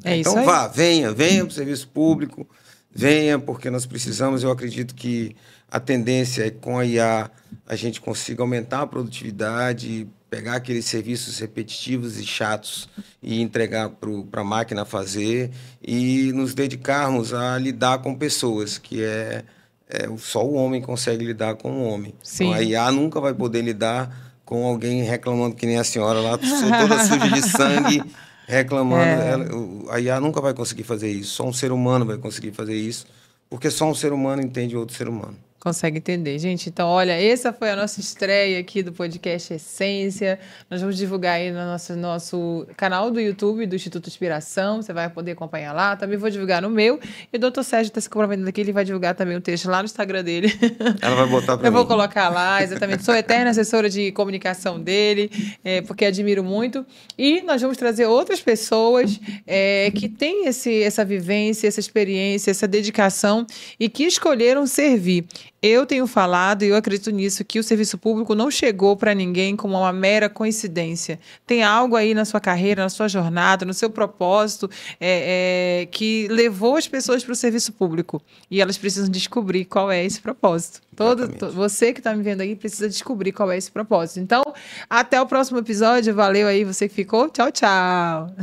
É isso Então aí. venha para o serviço público, venha, porque nós precisamos. Eu acredito que a tendência é que com a IA a gente consiga aumentar a produtividade, pegar aqueles serviços repetitivos e chatos e entregar para a máquina fazer e nos dedicarmos a lidar com pessoas, que só o homem consegue lidar com o homem. Então a Sim. IA nunca vai poder lidar com alguém reclamando que nem a senhora lá, toda suja de sangue, reclamando. É. A IA nunca vai conseguir fazer isso. Só um ser humano vai conseguir fazer isso, porque só um ser humano entende outro ser humano. Consegue entender, gente. Então, olha, essa foi a nossa estreia aqui do podcast Essência. Nós vamos divulgar aí no nosso canal do YouTube do Instituto Inspiração. Você vai poder acompanhar lá. Também vou divulgar no meu. E o Dr. Sérgio está se comprometendo aqui, ele vai divulgar também o texto lá no Instagram dele. Ela vai botar para Eu vou mim. colocar lá, exatamente. Sou eterna assessora de comunicação dele, porque admiro muito. E nós vamos trazer outras pessoas que têm essa vivência, essa experiência, essa dedicação e que escolheram servir. Eu tenho falado, e eu acredito nisso, que o serviço público não chegou para ninguém como uma mera coincidência. Tem algo aí na sua carreira, na sua jornada, no seu propósito, que levou as pessoas para o serviço público. E elas precisam descobrir qual é esse propósito. Você que está me vendo aí precisa descobrir qual é esse propósito. Então, até o próximo episódio. Valeu aí, você que ficou. Tchau, tchau.